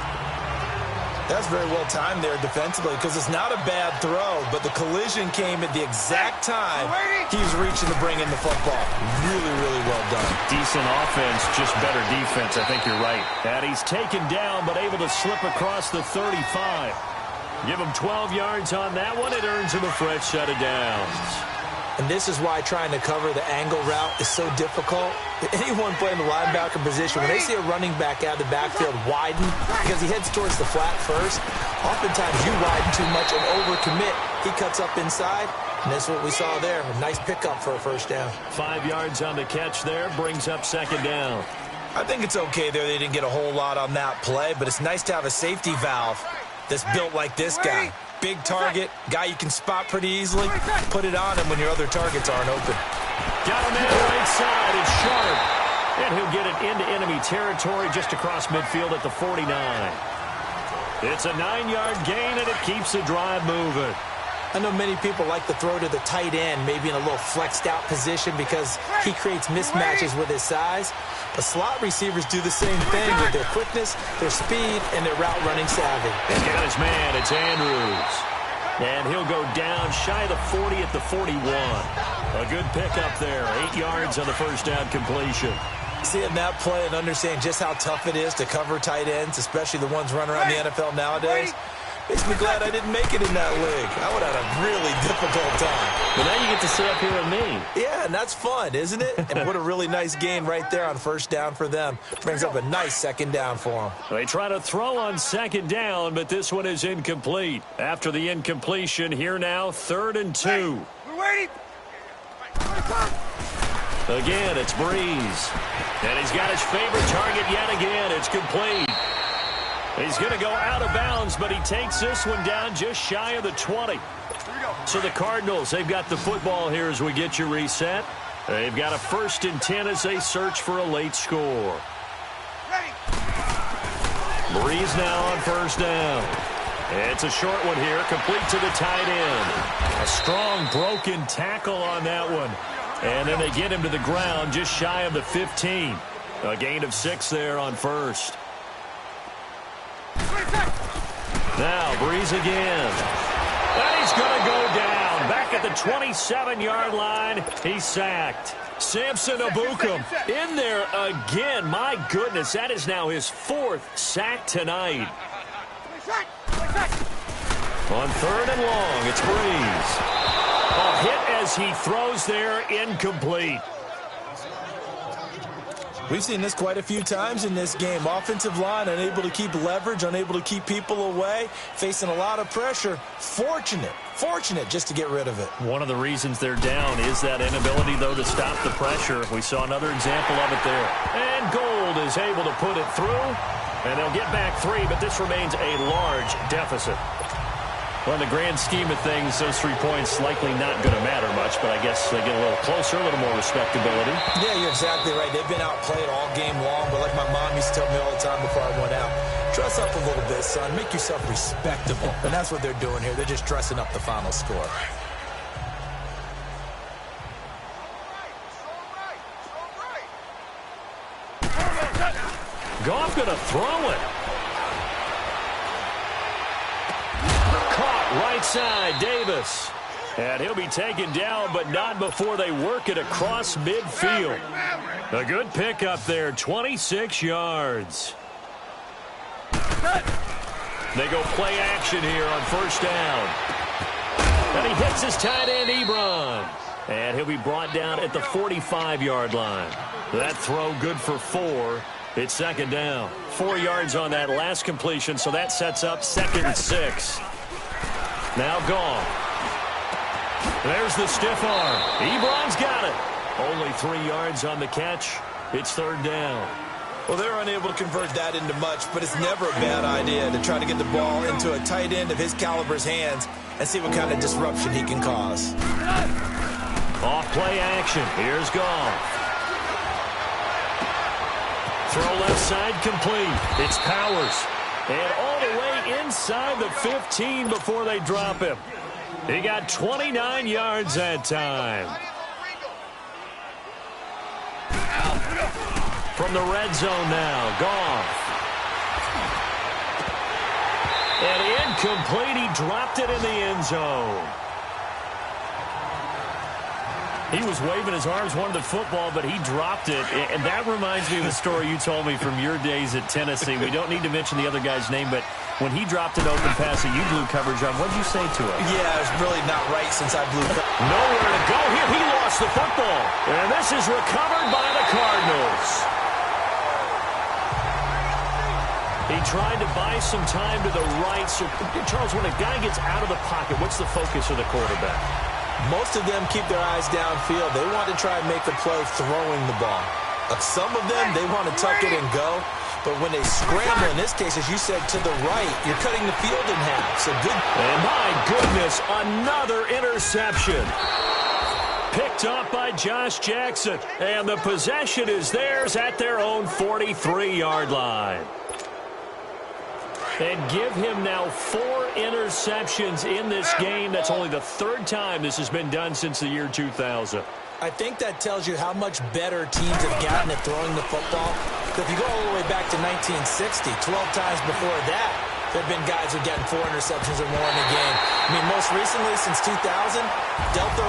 That's very well timed there defensively because it's not a bad throw, but the collision came at the exact time he was reaching to bring in the football. Really, really well done. Decent offense, just better defense. I think you're right. And he's taken down but able to slip across the 35. Give him 12 yards on that one. It earns him a fresh set of downs. And this is why trying to cover the angle route is so difficult. Anyone playing the linebacker position, when they see a running back out of the backfield widen because he heads towards the flat first, oftentimes you widen too much and overcommit. He cuts up inside, and that's what we saw there. A nice pickup for a first down. 5 yards on the catch there, brings up second down. I think it's okay there. They didn't get a whole lot on that play, but it's nice to have a safety valve that's built like this guy. Big target, guy you can spot pretty easily. Put it on him when your other targets aren't open. Got him in right side. It's sharp. And he'll get it into enemy territory just across midfield at the 49. It's a 9-yard gain, and it keeps the drive moving. I know many people like to throw to the tight end, maybe in a little flexed out position because he creates mismatches with his size. But slot receivers do the same thing with their quickness, their speed, and their route running savvy. And got his man, it's Andrews. And he'll go down shy of the 40 at the 41. A good pickup there, 8 yards on the first down completion. Seeing that play and understanding just how tough it is to cover tight ends, especially the ones running around the NFL nowadays, makes me glad I didn't make it in that league. I would have had a really difficult time. But now you get to sit up here with me. Yeah, and that's fun, isn't it? And what a really nice gain right there on first down for them. Brings up a nice second down for them. They try to throw on second down, but this one is incomplete. After the incompletion, here now, 3rd and 2. We're waiting. Again, it's Breeze. And he's got his favorite target yet again. It's complete. He's going to go out of bounds, but he takes this one down just shy of the 20. So the Cardinals, they've got the football here as we get you reset. They've got a 1st and 10 as they search for a late score. Breeze now on first down. It's a short one here, complete to the tight end. A strong broken tackle on that one. And then they get him to the ground just shy of the 15. A gain of 6 there on first. Now Breeze again. And he's going to go down. Back at the 27-yard line. He's sacked. Samson Abukum in there again. My goodness, that is now his 4th sack tonight. On 3rd and long, it's Breeze. A hit as he throws there, incomplete. We've seen this quite a few times in this game. Offensive line unable to keep leverage, unable to keep people away, facing a lot of pressure. Fortunate just to get rid of it. One of the reasons they're down is that inability, though, to stop the pressure. We saw another example of it there. And Gold is able to put it through, and they'll get back 3, but this remains a large deficit. Well, in the grand scheme of things, those 3 points likely not going to matter much, but I guess they get a little closer, a little more respectability. Yeah, you're exactly right. They've been outplayed all game long, but like my mom used to tell me all the time before I went out, dress up a little bit, son. Make yourself respectable. And that's what they're doing here. They're just dressing up the final score. Goff going to throw it. Right side, Davis. And he'll be taken down, but not before they work it across midfield. A good pickup there, 26 yards. They go play action here on first down. And he hits his tight end, Ebron. And he'll be brought down at the 45-yard line. That throw good for 4. It's second down. 4 yards on that last completion, so that sets up 2nd and 6. Now gone. There's the stiff arm. Ebron's got it. Only 3 yards on the catch. It's 3rd down. Well, they're unable to convert that into much, but it's never a bad idea to try to get the ball into a tight end of his caliber's hands and see what kind of disruption he can cause. Off play action. Here's Goff. Throw left side complete. It's Powers. And all the way inside the 15 before they drop him. He got 29 yards that time. From the red zone now, Goff. Incomplete. He dropped it in the end zone. He was waving his arms, wanted the football, but he dropped it. And that reminds me of the story you told me from your days at Tennessee. We don't need to mention the other guy's name, but when he dropped an open pass that you blew coverage on, what did you say to him? Yeah, it's really not right since I blew coverage. Nowhere to go here. He lost the football. And this is recovered by the Cardinals. He tried to buy some time to the right. So, Charles, when a guy gets out of the pocket, what's the focus of the quarterback? Most of them keep their eyes downfield. They want to try and make a play throwing the ball. Some of them, they want to tuck it and go. But when they scramble, in this case, as you said, to the right, you're cutting the field in half. So good. And my goodness, another interception. Picked up by Josh Jackson. And the possession is theirs at their own 43-yard line. And give him now 4 interceptions in this game. That's only the 3rd time this has been done since the year 2000. I think that tells you how much better teams have gotten at throwing the football. If you go all the way back to 1960, 12 times before that, there have been guys who have gotten 4 interceptions or more in a game. I mean, most recently, since 2000, Delta